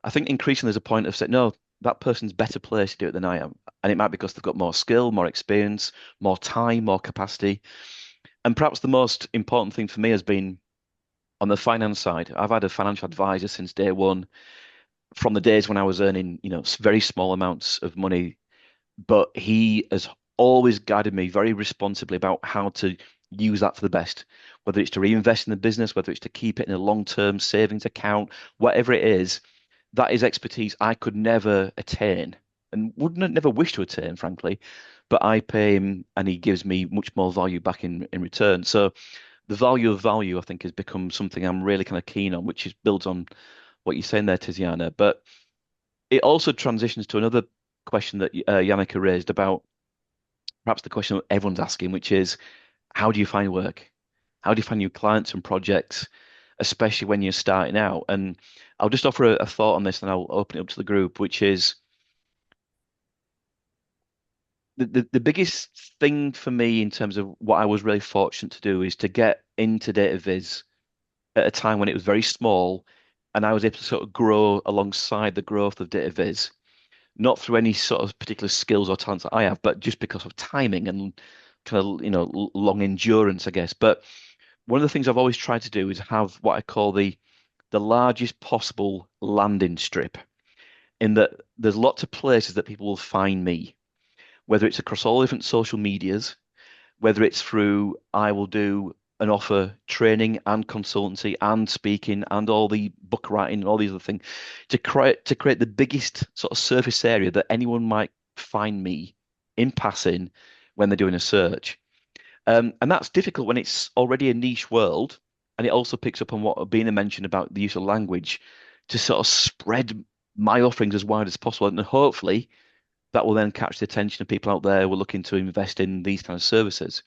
I think increasingly there's a point of saying, no, that person's better placed to do it than I am. And it might be because they've got more skill, more experience, more time, more capacity. And perhaps the most important thing for me has been on the finance side. I've had a financial advisor since day one, from the days when I was earning, very small amounts of money. But he has always guided me very responsibly about how to use that for the best, whether it's to reinvest in the business, whether it's to keep it in a long-term savings account, whatever it is. That is expertise I could never attain and wouldn't never wish to attain, frankly. But I pay him and he gives me much more value back in return. So the value of value, I think, has become something I'm really kind of keen on, which is builds on what you're saying there, Tiziana. But it also transitions to another question that Yannicka raised about perhaps the question that everyone's asking, which is, how do you find work? How do you find new clients and projects, especially when you're starting out? And I'll just offer a thought on this and I'll open it up to the group, which is the biggest thing for me in terms of what I was really fortunate to do is to get into Data Viz at a time when it was very small and I was able to sort of grow alongside the growth of Data Viz, not through any sort of particular skills or talents that I have, but just because of timing and kind of, long endurance, I guess. But one of the things I've always tried to do is have what I call the largest possible landing strip, in that there's lots of places that people will find me, whether it's across all different social medias, whether it's through I will do an offer training and consultancy and speaking and all the book writing and all these other things to create the biggest sort of surface area that anyone might find me in passing when they're doing a search. And that's difficult when it's already a niche world, and it also picks up on what Obinna mentioned about the use of language to sort of spread my offerings as wide as possible. And hopefully that will then catch the attention of people out there who are looking to invest in these kind of services.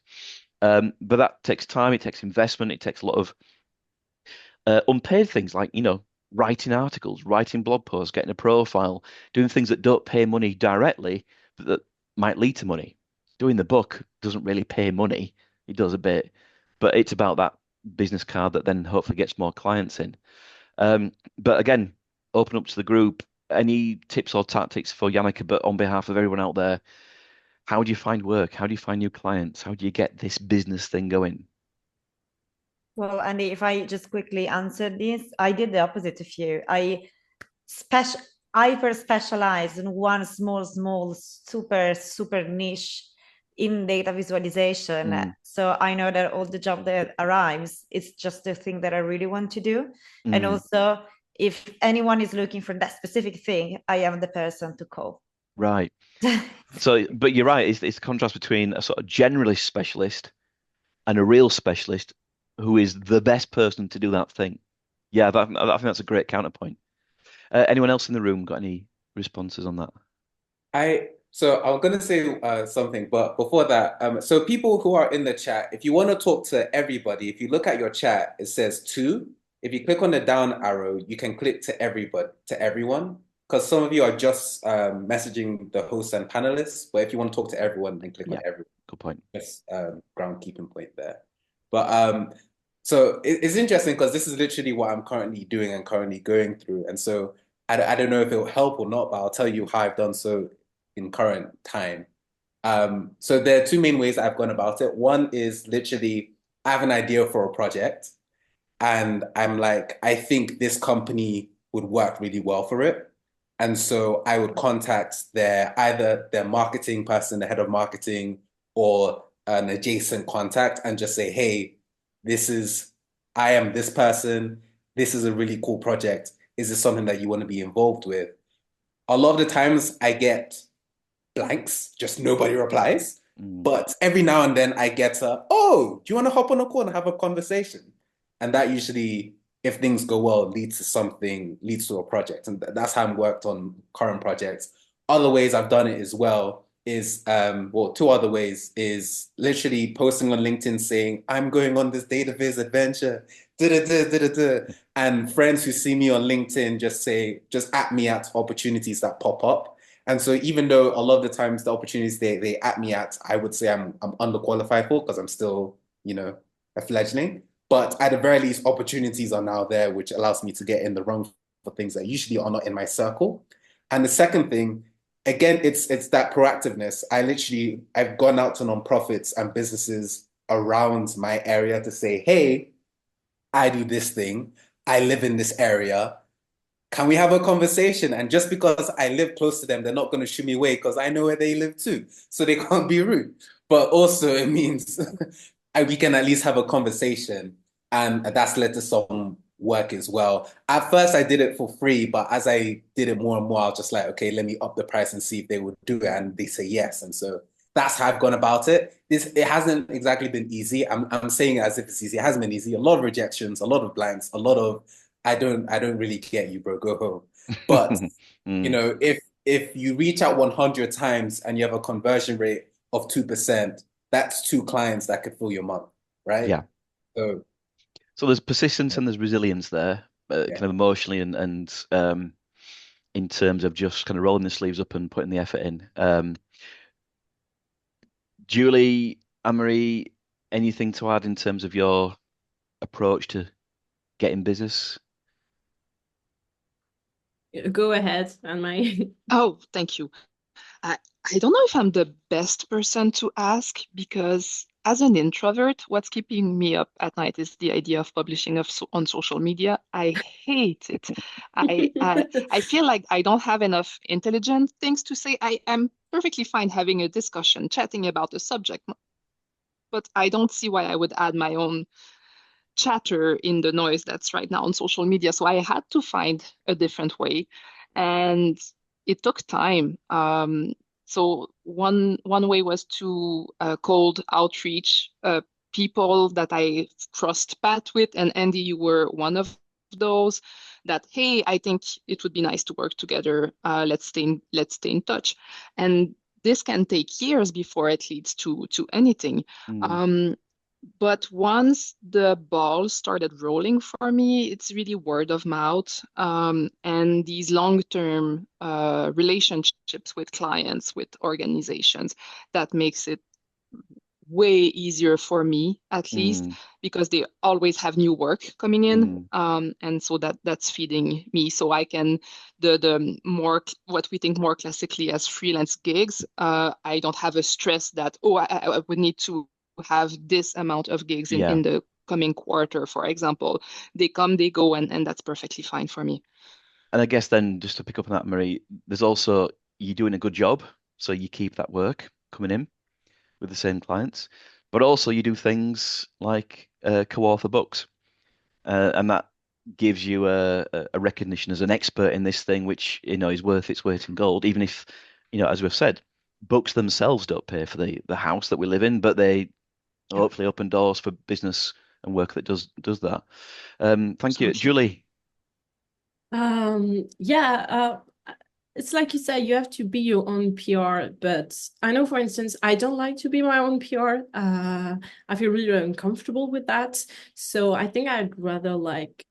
But that takes time, it takes investment, it takes a lot of unpaid things like, writing articles, writing blog posts, getting a profile, doing things that don't pay money directly, but that might lead to money. Doing the book doesn't really pay money. It does a bit, but it's about that business card that then hopefully gets more clients in. But again, open up to the group. Any tips or tactics for Janneke, but on behalf of everyone out there, how do you find work? How do you find new clients? How do you get this business thing going? Well, Andy, if I just quickly answer this, I did the opposite of you. I hyper specialized in one small, super niche in data visualization. So I know that all the job that arrives, it's just the thing that I really want to do. And also, if anyone is looking for that specific thing, I am the person to call. Right. So, but you're right. It's the contrast between a sort of generalist specialist and a real specialist who is the best person to do that thing. Yeah, I think that's a great counterpoint. Anyone else in the room got any responses on that? So I was going to say something, but before that, so people who are in the chat, if you want to talk to everybody, if you look at your chat, it says to. If you click on the down arrow, you can click to everybody, to everyone, because some of you are just messaging the hosts and panelists. But if you want to talk to everyone, then click on everyone. Good point. Just groundkeeping point there. But so it's interesting because this is literally what I'm currently doing and currently going through. And so I don't know if it will help or not, but I'll tell you how I've done so in current time. So there are two main ways I've gone about it. One is literally I have an idea for a project and I'm like, I think this company would work really well for it. And so I would contact either their marketing person, the head of marketing, or an adjacent contact and just say, hey, I am this person. This is a really cool project. Is this something that you want to be involved with? A lot of the times I get blanks, just nobody replies. But every now and then I get oh, do you want to hop on a call and have a conversation? And that usually, if things go well, leads to a project. And that's how I've worked on current projects. Other ways I've done it as well is, two other ways is literally posting on LinkedIn saying, I'm going on this Data Viz adventure, and friends who see me on LinkedIn just at me at opportunities that pop up. And so even though a lot of the times the opportunities they at me at, I would say I'm underqualified for because I'm still, a fledgling. But at the very least, opportunities are now there, which allows me to get in the run for things that usually are not in my circle. And the second thing, again, it's that proactiveness. I've gone out to nonprofits and businesses around my area to say, hey, I do this thing. I live in this area. Can we have a conversation? And just because I live close to them, they're not going to shoo me away because I know where they live too. So they can't be rude. But also it means we can at least have a conversation. And that's led to some work as well. At first I did it for free, but as I did it more and more, I was just like, okay, let me up the price and see if they would do it. And they say yes. And so that's how I've gone about it. It hasn't exactly been easy. I'm saying it as if it's easy. It hasn't been easy. A lot of rejections, a lot of blanks, a lot of, I don't really get you, bro, go home. But, if you reach out 100 times and you have a conversion rate of 2%, that's 2 clients that could fill your month, right? Yeah. So there's persistence and there's resilience there, kind of emotionally and in terms of just kind of rolling the sleeves up and putting the effort in. Julie, Anne-Marie, anything to add in terms of your approach to getting business? Go ahead, Anne-Marie. Oh, thank you. I don't know if I'm the best person to ask because as an introvert, what's keeping me up at night is the idea of publishing on social media. I hate it. I feel like I don't have enough intelligent things to say. I am perfectly fine having a discussion, chatting about a subject, but I don't see why I would add my own chatter in the noise that's right now on social media. So I had to find a different way. And it took time. So one way was to cold outreach people that I crossed path with, and Andy, you were one of those. That, hey, I think it would be nice to work together. Let's stay in touch, and this can take years before it leads to anything. But once the ball started rolling for me, it's really word of mouth, and these long-term relationships with clients, with organizations, that makes it way easier for me, at least, because they always have new work coming in, and so that's feeding me. So I can the more what we think more classically as freelance gigs. I don't have a stress that I would need to have this amount of gigs in the coming quarter, for example. They come, they go, and that's perfectly fine for me. And I guess then, just to pick up on that, Marie, there's also you're doing a good job, so you keep that work coming in with the same clients, but also you do things like co-author books, and that gives you a recognition as an expert in this thing, which is worth its weight in gold, even if as we've said, books themselves don't pay for the house that we live in, but they hopefully open doors for business and work that does that. Thank you, Julie. It's like you said, you have to be your own PR, but I know, for instance, I don't like to be my own PR. I feel really uncomfortable with that. So I think I'd rather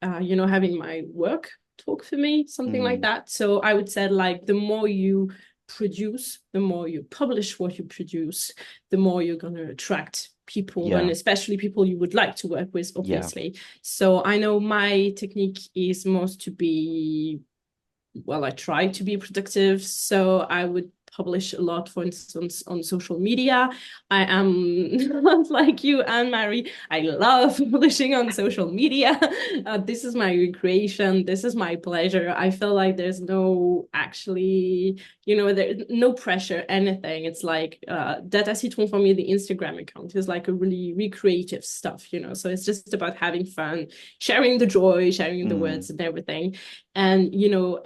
having my work talk for me, something like that. So I would say the more you produce, the more you publish what you produce, the more you're going to attract people, and especially people you would like to work with, obviously. So I know my technique is most to be, I try to be productive. So I would publish a lot, for instance, on social media. I am not like you, Anne-Marie. I love publishing on social media. This is my recreation. This is my pleasure. I feel like there's no there's no pressure, anything. It's like Data Citron for me, the Instagram account is like a really recreative stuff, So it's just about having fun, sharing the joy, sharing the words and everything. And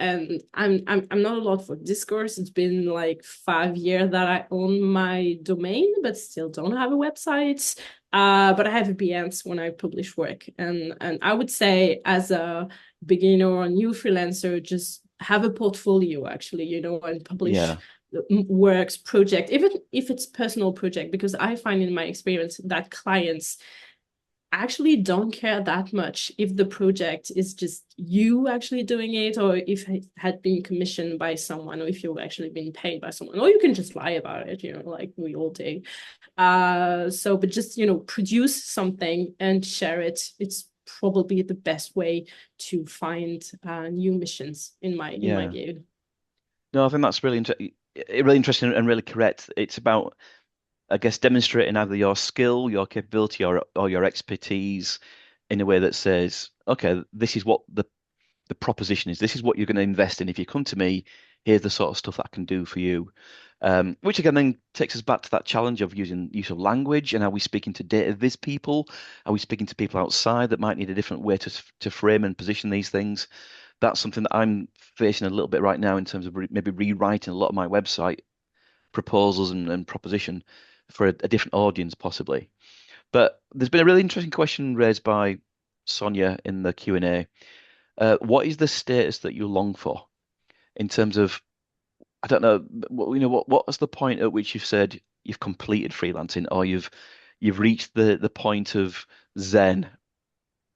and I'm not a lot for discourse. It's been like 5 years that I own my domain, but still don't have a website. But I have a Behance when I publish work, and I would say, as a beginner or a new freelancer, just have a portfolio, actually, and publish works, project, even if it's personal project, because I find in my experience that clients actually don't care that much if the project is just you actually doing it, or if it had been commissioned by someone, or if you've actually been paid by someone, or you can just lie about it, like we all do. But just, produce something and share it. It's probably the best way to find new missions in my view. No, I think that's really interesting and really correct. It's about, I guess, demonstrating either your skill, your capability, or your expertise in a way that says, okay, this is what the proposition is. This is what you're going to invest in. If you come to me, here's the sort of stuff that I can do for you. Which again then takes us back to that challenge of use of language, and are we speaking to Data Viz people? Are we speaking to people outside that might need a different way to frame and position these things? That's something that I'm facing a little bit right now in terms of maybe rewriting a lot of my website proposals and proposition for a different audience, possibly. But there's been a really interesting question raised by Sonia in the Q&A. What is the status that you long for in terms of, I don't know, what's the point at which you've said you've completed freelancing, or you've reached the point of Zen,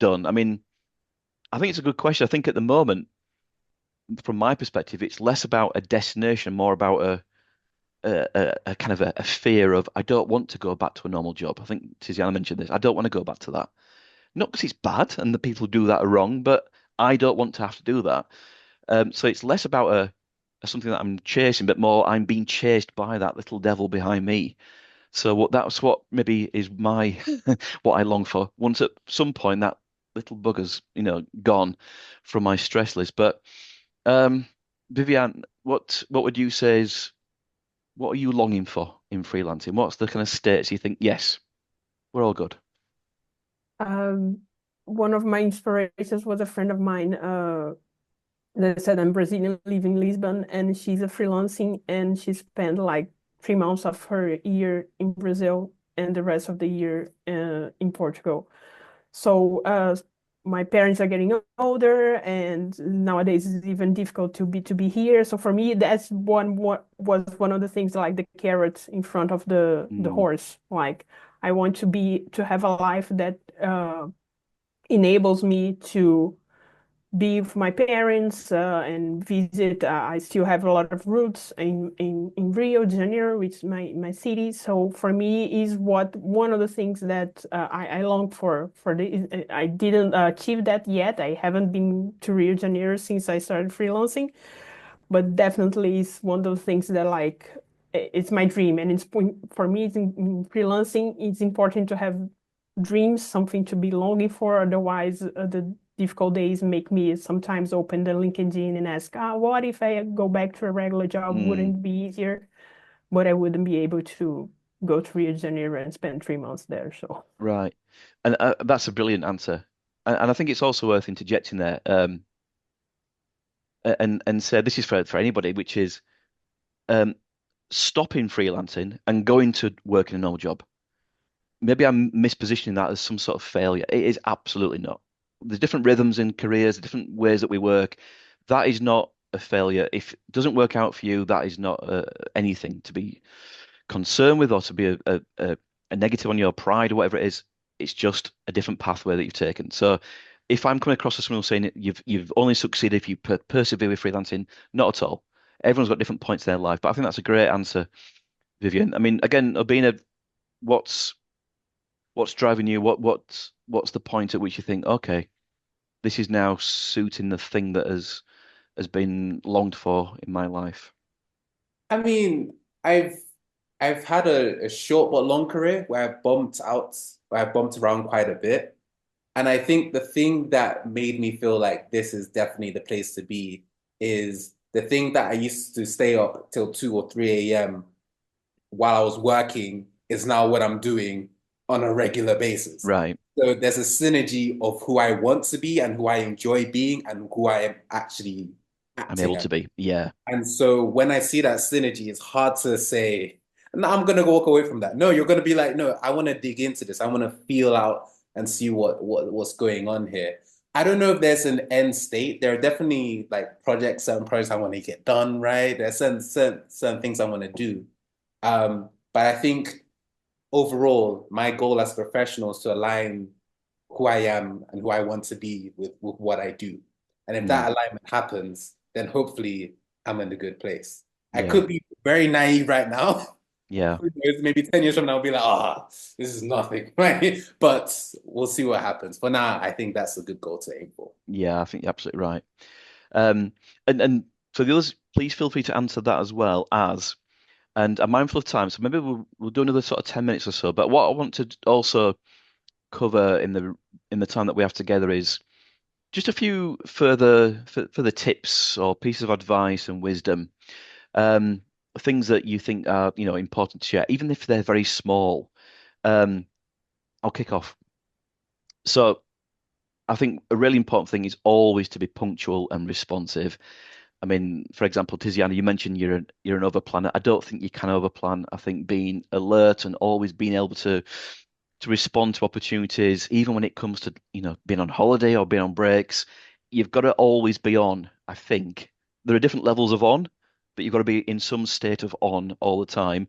done? I mean, I think it's a good question. I think at the moment, from my perspective, it's less about a destination, more about a kind of a fear of, I don't want to go back to a normal job. I think Tiziana mentioned this. I don't want to go back to that. Not because it's bad and the people who do that are wrong, but I don't want to have to do that. So it's less about something that I'm chasing, but more I'm being chased by that little devil behind me. So that's what maybe is my what I long for. Once at some point that little bugger's gone from my stress list. But Vivian, what would you say is, what are you longing for in freelancing? What's the kind of status you think, yes, we're all good? One of my inspirations was a friend of mine As I said, I'm Brazilian, live in Lisbon, and she's a freelancing, and she spent like 3 months of her year in Brazil and the rest of the year in Portugal. So my parents are getting older, and nowadays it's even difficult to be here. So for me, that's what was one of the things, like the carrot in front of the horse. Like I want to have a life that enables me to be with my parents and visit. I still have a lot of roots in Rio de Janeiro, which is my city. So for me is one of the things that I long for. I didn't achieve that yet. I haven't been to Rio de Janeiro since I started freelancing, but definitely it's one of the things that like it's my dream. And it's for me, in freelancing, it's important to have dreams, something to be longing for. Otherwise, the difficult days make me sometimes open the LinkedIn and ask, what if I go back to a regular job? Wouldn't it be easier? But I wouldn't be able to go to Rio de Janeiro and spend 3 months there. So Right. And that's a brilliant answer. And I think it's also worth interjecting there, and say this is for anybody, which is stopping freelancing and going to work in a normal job. Maybe I'm mispositioning that as some sort of failure. It is absolutely not. There's different rhythms in careers, different ways that we work. That is not a failure. If it doesn't work out for you, that is not anything to be concerned with or to be a negative on your pride or whatever it is. It's just a different pathway that you've taken. So if I'm coming across as someone saying you've only succeeded if you persevere with freelancing, not at all. Everyone's got different points in their life, but I think that's a great answer, Vivian. I mean, again, Obinna, what's driving you? What's the point at which you think, okay, this is now suiting the thing that has been longed for in my life? I mean, I've had a short but long career where I bumped around quite a bit. And I think the thing that made me feel like this is definitely the place to be is the thing that I used to stay up till 2 or 3 a.m. while I was working is now what I'm doing on a regular basis. Right. So there's a synergy of who I want to be and who I enjoy being and who I am actually I'm acting able as. to be. Yeah. And so when I see that synergy, it's hard to say, no, I'm going to walk away from that. No, you're going to be like, no, I want to dig into this. I want to feel out and see what's going on here. I don't know if there's an end state. There are definitely like certain projects I want to get done, right? There's certain things I want to do. But I think overall, my goal as a professional is to align who I am and who I want to be with what I do. And if that alignment happens, then hopefully I'm in a good place. I could be very naive right now. Yeah. Maybe 10 years from now, I'll be like, this is nothing, right? But we'll see what happens. For now, I think that's a good goal to aim for. Yeah, I think you're absolutely right. And for the others, please feel free to answer that as well as, and I'm mindful of time, so maybe we'll do another sort of 10 minutes or so. But what I want to also cover in the time that we have together is just a few further tips or pieces of advice and wisdom, things that you think are important to share, even if they're very small. I'll kick off. So I think a really important thing is always to be punctual and responsive. I mean, for example, Tiziana, you mentioned you're an overplanner. I don't think you can overplan. I think being alert and always being able to respond to opportunities, even when it comes to being on holiday or being on breaks, you've got to always be on. I think there are different levels of on, but you've got to be in some state of on all the time,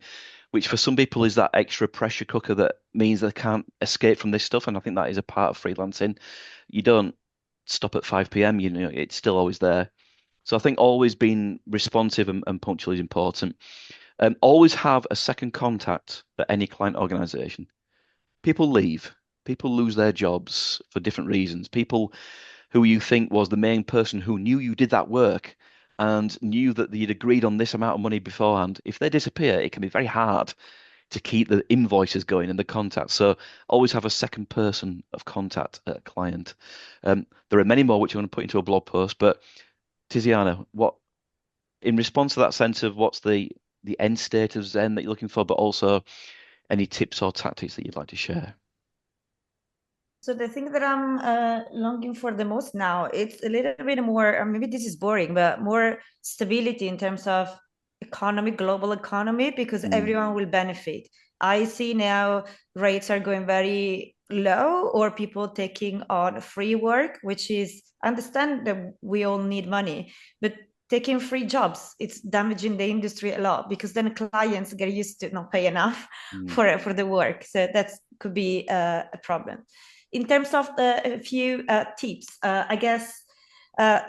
which for some people is that extra pressure cooker that means they can't escape from this stuff. And I think that is a part of freelancing. You don't stop at 5 p.m. It's still always there. So I think always being responsive and punctual is important. Always have a second contact for any client organization. People leave. People lose their jobs for different reasons. People who you think was the main person who knew you did that work and knew that you'd agreed on this amount of money beforehand, if they disappear, it can be very hard to keep the invoices going and the contacts. So always have a second person of contact at a client. There are many more which I'm going to put into a blog post, but Tiziana, in response to that sense of what's the end state of Zen that you're looking for, but also any tips or tactics that you'd like to share? So the thing that I'm longing for the most now, it's a little bit more, or maybe this is boring, but more stability in terms of economy, global economy, because everyone will benefit. I see now rates are going very low, or people taking on free work, which is, I understand that we all need money, but taking free jobs, it's damaging the industry a lot, because then clients get used to not pay enough for the work. So that could be a problem. In terms of a few tips, I guess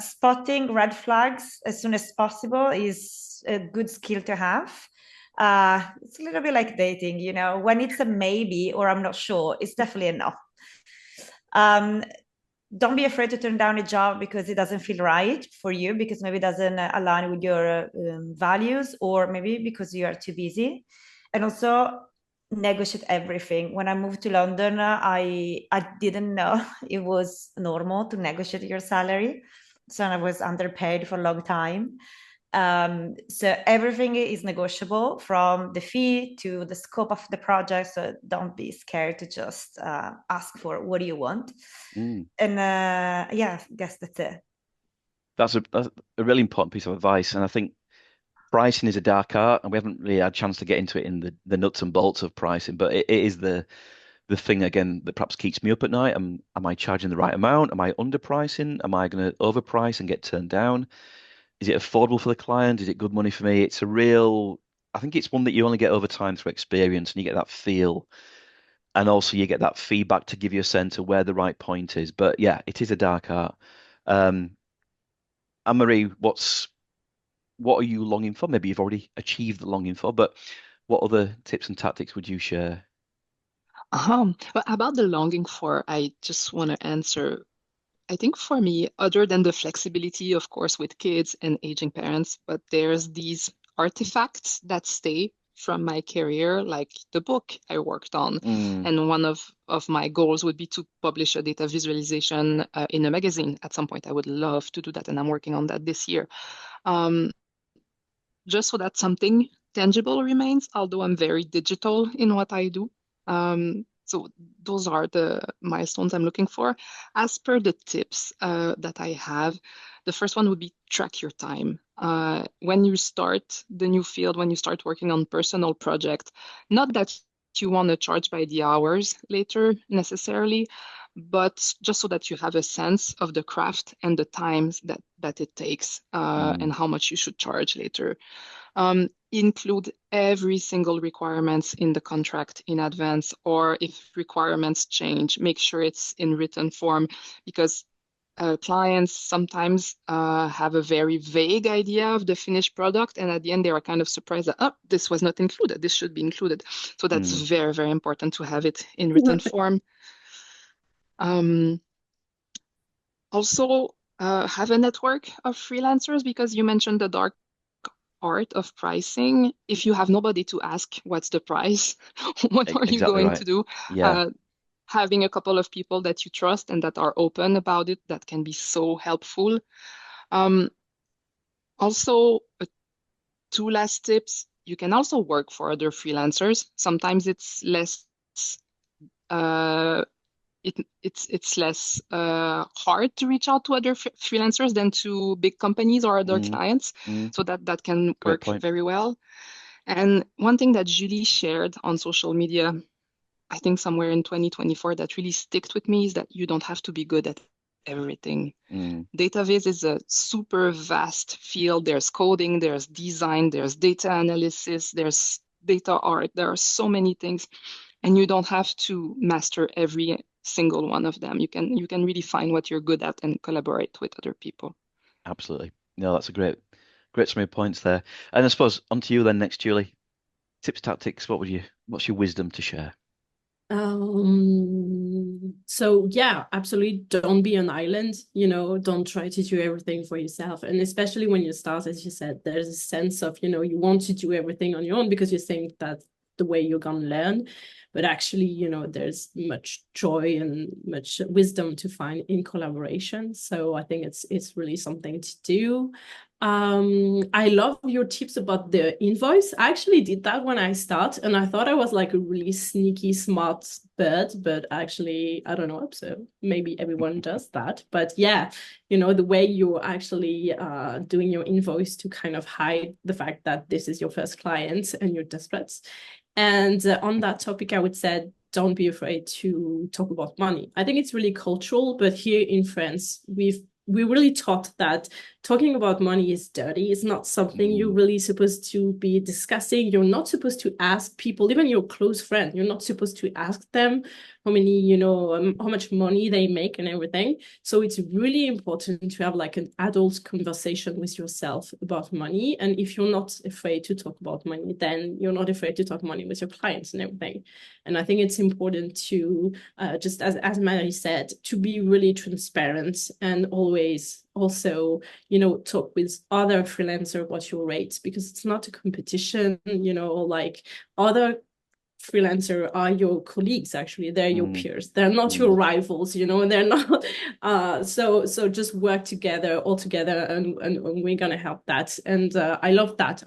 spotting red flags as soon as possible is a good skill to have. It's a little bit like dating, you know, when it's a maybe or I'm not sure, it's definitely a no. Don't be afraid to turn down a job because it doesn't feel right for you, because maybe it doesn't align with your values, or maybe because you are too busy. And also negotiate everything. When I moved to London, I didn't know it was normal to negotiate your salary. So I was underpaid for a long time. So everything is negotiable, from the fee to the scope of the project. So don't be scared to just ask for what do you want. And yeah, I guess that's it. That's a really important piece of advice. And I think pricing is a dark art, and we haven't really had a chance to get into it in the nuts and bolts of pricing, but it is the thing, again, that perhaps keeps me up at night. Am I charging the right amount? Am I underpricing? Am I going to overprice and get turned down? Is it affordable for the client? Is it good money for me? I think it's one that you only get over time through experience, and you get that feel. And also you get that feedback to give you a sense of where the right point is. But yeah, it is a dark art. Anne-Marie, what are you longing for? Maybe you've already achieved the longing for, but what other tips and tactics would you share? Well, about the longing for, I just want to answer. I think for me, other than the flexibility, of course, with kids and aging parents, but there's these artifacts that stay from my career, like the book I worked on. And one of my goals would be to publish a data visualization in a magazine at some point. I would love to do that, and I'm working on that this year. Just so that something tangible remains, although I'm very digital in what I do. So those are the milestones I'm looking for. As per the tips that I have, the first one would be track your time. When you start the new field, when you start working on personal project, not that you want to charge by the hours later necessarily, but just so that you have a sense of the craft and the times that it takes and how much you should charge later. Include every single requirements in the contract in advance, or if requirements change, make sure it's in written form, because clients sometimes have a very vague idea of the finished product, and at the end they are kind of surprised that, oh, this was not included, this should be included. So that's very, very important to have it in written form. Also, have a network of freelancers, because you mentioned the dark art of pricing. If you have nobody to ask what's the price, what are you going to do? Yeah. Having a couple of people that you trust and that are open about it, that can be so helpful. Also, two last tips. You can also work for other freelancers. Sometimes it's less it's less hard to reach out to other freelancers than to big companies or other clients. So that can work very well. And one thing that Julie shared on social media, I think somewhere in 2024, that really sticked with me, is that you don't have to be good at everything. Data viz is a super vast field. There's coding, there's design, there's data analysis, there's data art. There are so many things, and you don't have to master every single one of them. You can really find what you're good at and collaborate with other people. Absolutely. No, that's a great summary of points there. And I suppose onto you then next, Julie. Tips, tactics, what's your wisdom to share? So yeah, absolutely, don't be an island, don't try to do everything for yourself. And especially when you start, as you said, there's a sense of, you want to do everything on your own because you think that's the way you're gonna learn. But actually, there's much joy and much wisdom to find in collaboration. So I think it's really something to do. I love your tips about the invoice. I actually did that when I start, and I thought I was like a really sneaky, smart bird, but actually, I don't know. So maybe everyone does that. But yeah, the way you're actually doing your invoice to kind of hide the fact that this is your first client and you're desperate. And on that topic, I would say, don't be afraid to talk about money. I think it's really cultural, but here in France, we really taught that talking about money is dirty. It's not something you're really supposed to be discussing. You're not supposed to ask people, even your close friend, you're not supposed to ask them how much money they make and everything. So it's really important to have like an adult conversation with yourself about money. And if you're not afraid to talk about money, then you're not afraid to talk money with your clients and everything. And I think it's important to, just as Mary said, to be really transparent and always also, talk with other freelancers about your rates, because it's not a competition, like other freelancer are your colleagues. Actually, they're your peers, they're not your rivals, and they're not so just work together all together, and we're gonna help that. And I love that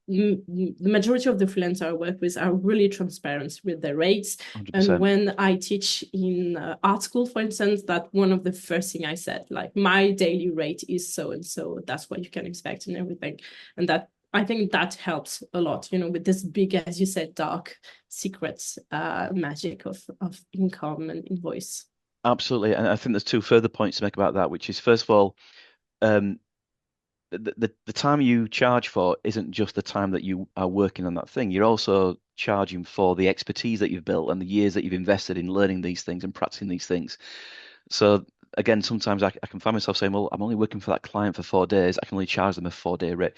the majority of the freelancers I work with are really transparent with their rates. 100%. And when I teach in art school, for instance, that one of the first thing I said, like, my daily rate is so and so, that's what you can expect and everything. And that, I think that helps a lot, with this big, as you said, dark secrets, magic of income and invoice. Absolutely. And I think there's two further points to make about that, which is, first of all, the time you charge for isn't just the time that you are working on that thing. You're also charging for the expertise that you've built and the years that you've invested in learning these things and practicing these things. So again, sometimes I can find myself saying, well, I'm only working for that client for 4 days. I can only charge them a 4-day rate.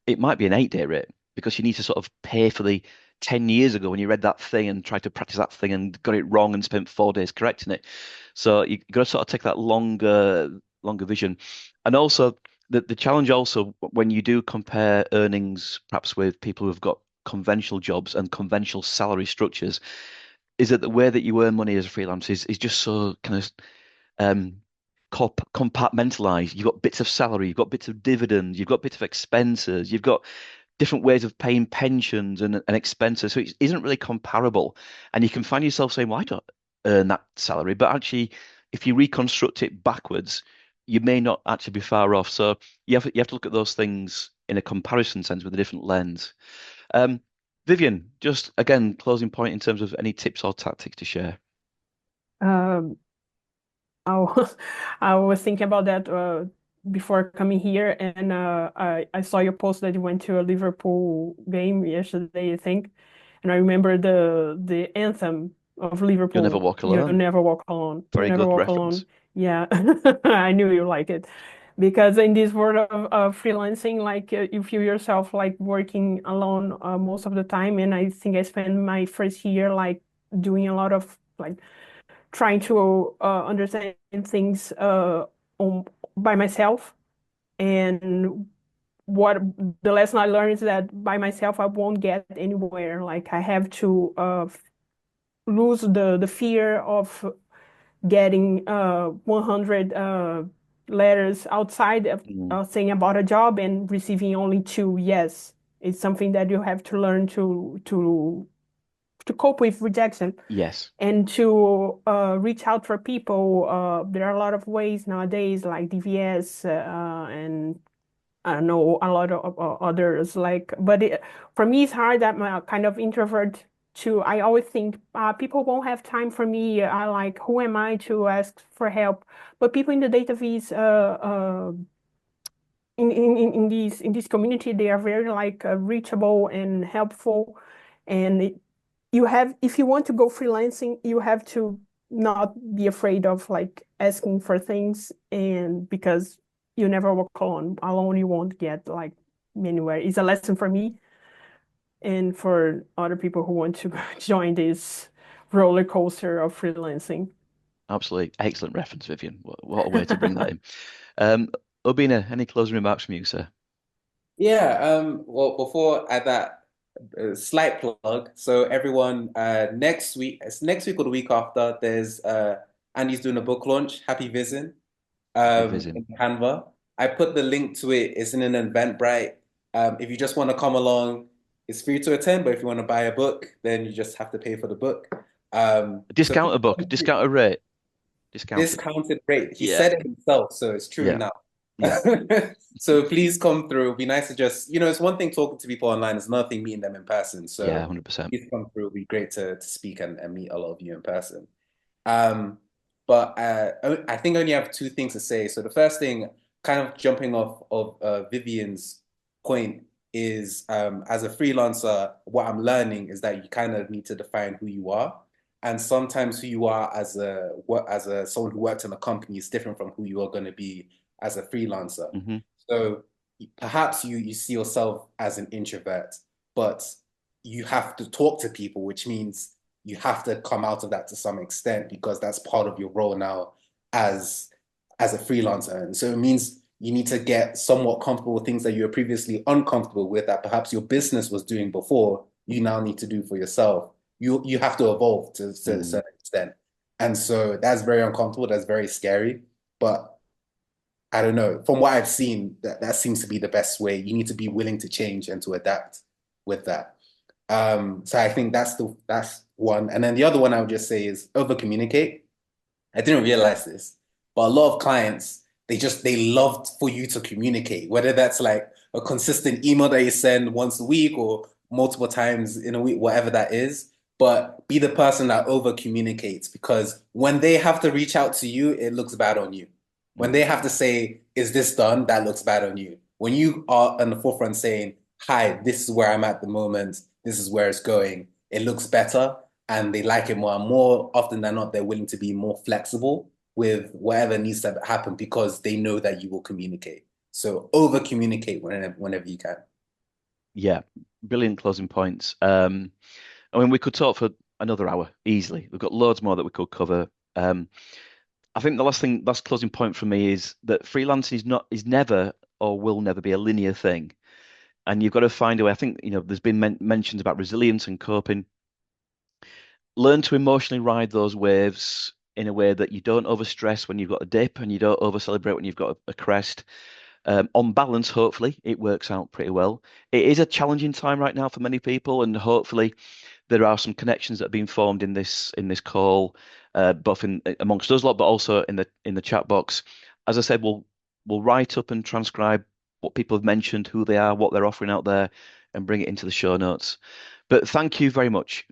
It might be an 8-day rate, because you need to sort of pay for the 10 years ago when you read that thing and tried to practice that thing and got it wrong and spent 4 days correcting it. So you've got to sort of take that longer vision. And also, the challenge also, when you do compare earnings perhaps with people who've got conventional jobs and conventional salary structures, is that the way that you earn money as a freelancer is just so kind of compartmentalized. You've got bits of salary, you've got bits of dividends, you've got bits of expenses, you've got different ways of paying pensions and expenses. So it isn't really comparable. And you can find yourself saying, well, I don't earn that salary. But actually, if you reconstruct it backwards, you may not actually be far off. So you have to look at those things in a comparison sense with a different lens. Vivian, just again, closing point in terms of any tips or tactics to share. I was thinking about that before coming here, and I saw your post that you went to a Liverpool game yesterday, I think, and I remember the anthem of Liverpool. You'll never walk alone. You'll never walk alone. Very You'll never good walk reference. alone. Yeah, I knew you like it, because in this world of freelancing, like you feel yourself like working alone most of the time, and I think I spent my first year like doing a lot of like trying to understand things by myself. And what the lesson I learned is that by myself I won't get anywhere. Like I have to lose the fear of getting 100 letters outside of saying about a job and receiving only 2 yes. It's something that you have to learn to cope with rejection. Yes. And to reach out for people. There are a lot of ways nowadays, like DVS and I don't know, a lot of others. But for me, it's hard. I'm a kind of introvert too. I always think people won't have time for me. I like, who am I to ask for help? But people in the Data Viz in this community, they are very like reachable and helpful. And if you want to go freelancing, you have to not be afraid of like asking for things, and because you never walk alone you won't get like anywhere. It's a lesson for me and for other people who want to join this roller coaster of freelancing. Absolutely. Excellent reference, Vivian. What a way to bring that in. Obinna, any closing remarks from you, sir? Yeah, well, before that, slight plug. So everyone, next week or the week after, there's Andy's doing a book launch, Happy Vision, Happy Vision. in Canva. I put the link to it. It's in an Eventbrite. If you just want to come along, it's free to attend, but if you want to buy a book, then you just have to pay for the book. Discount a book, discount a rate. Discounted rate. He Yeah. said it himself, so it's true now. Yeah. So please come through. It'd be nice to just, it's one thing talking to people online, it's another thing meeting them in person. So yeah, 100%. Please come through. It'd be great to speak and meet a lot of you in person. But I think I only have two things to say. So the first thing, kind of jumping off of Vivian's point, is as a freelancer, what I'm learning is that you kind of need to define who you are. And sometimes who you are as someone who worked in a company is different from who you are going to be as a freelancer. Mm-hmm. So perhaps you see yourself as an introvert, but you have to talk to people, which means you have to come out of that to some extent, because that's part of your role now as a freelancer. And so it means you need to get somewhat comfortable with things that you were previously uncomfortable with, that perhaps your business was doing before, you now need to do for yourself. You have to evolve to a certain extent. And so that's very uncomfortable, that's very scary. But I don't know, from what I've seen, that seems to be the best way. You need to be willing to change and to adapt with that. So I think that's one. And then the other one I would just say is over communicate. I didn't realize this, but a lot of clients, they love for you to communicate, whether that's like a consistent email that you send once a week or multiple times in a week, whatever that is. But be the person that over communicates, because when they have to reach out to you, it looks bad on you. When they have to say, is this done? That looks bad on you. When you are on the forefront saying, hi, this is where I'm at the moment, this is where it's going, it looks better, and they like it more. And more often than not, they're willing to be more flexible with whatever needs to happen, because they know that you will communicate. So over communicate whenever you can. Yeah, brilliant closing points. I mean, we could talk for another hour easily. We've got loads more that we could cover. I think the last closing point for me is that freelancing is never or will never be a linear thing, and you've got to find a way. I think there's been mentions about resilience and coping. Learn to emotionally ride those waves in a way that you don't overstress when you've got a dip, and you don't over celebrate when you've got a crest. On balance, hopefully, it works out pretty well. It is a challenging time right now for many people, and hopefully there are some connections that have been formed in this call, both amongst us lot, but also in the chat box. As I said, we'll write up and transcribe what people have mentioned, who they are, what they're offering out there, and bring it into the show notes. But thank you very much,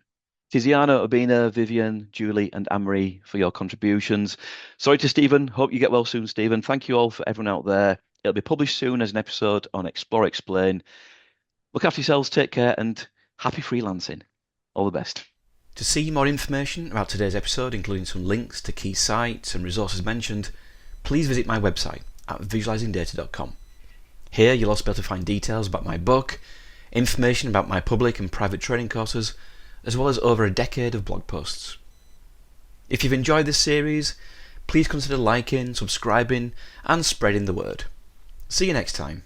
Tiziana, Obinna, Vivian, Julie, and Anne-Marie, for your contributions. Sorry to Stephen. Hope you get well soon, Stephen. Thank you all for everyone out there. It'll be published soon as an episode on Explore Explain. Look after yourselves, take care, and happy freelancing. All the best. To see more information about today's episode, including some links to key sites and resources mentioned, please visit my website at visualizingdata.com. Here you'll also be able to find details about my book, information about my public and private training courses, as well as over a decade of blog posts. If you've enjoyed this series, please consider liking, subscribing, and spreading the word. See you next time.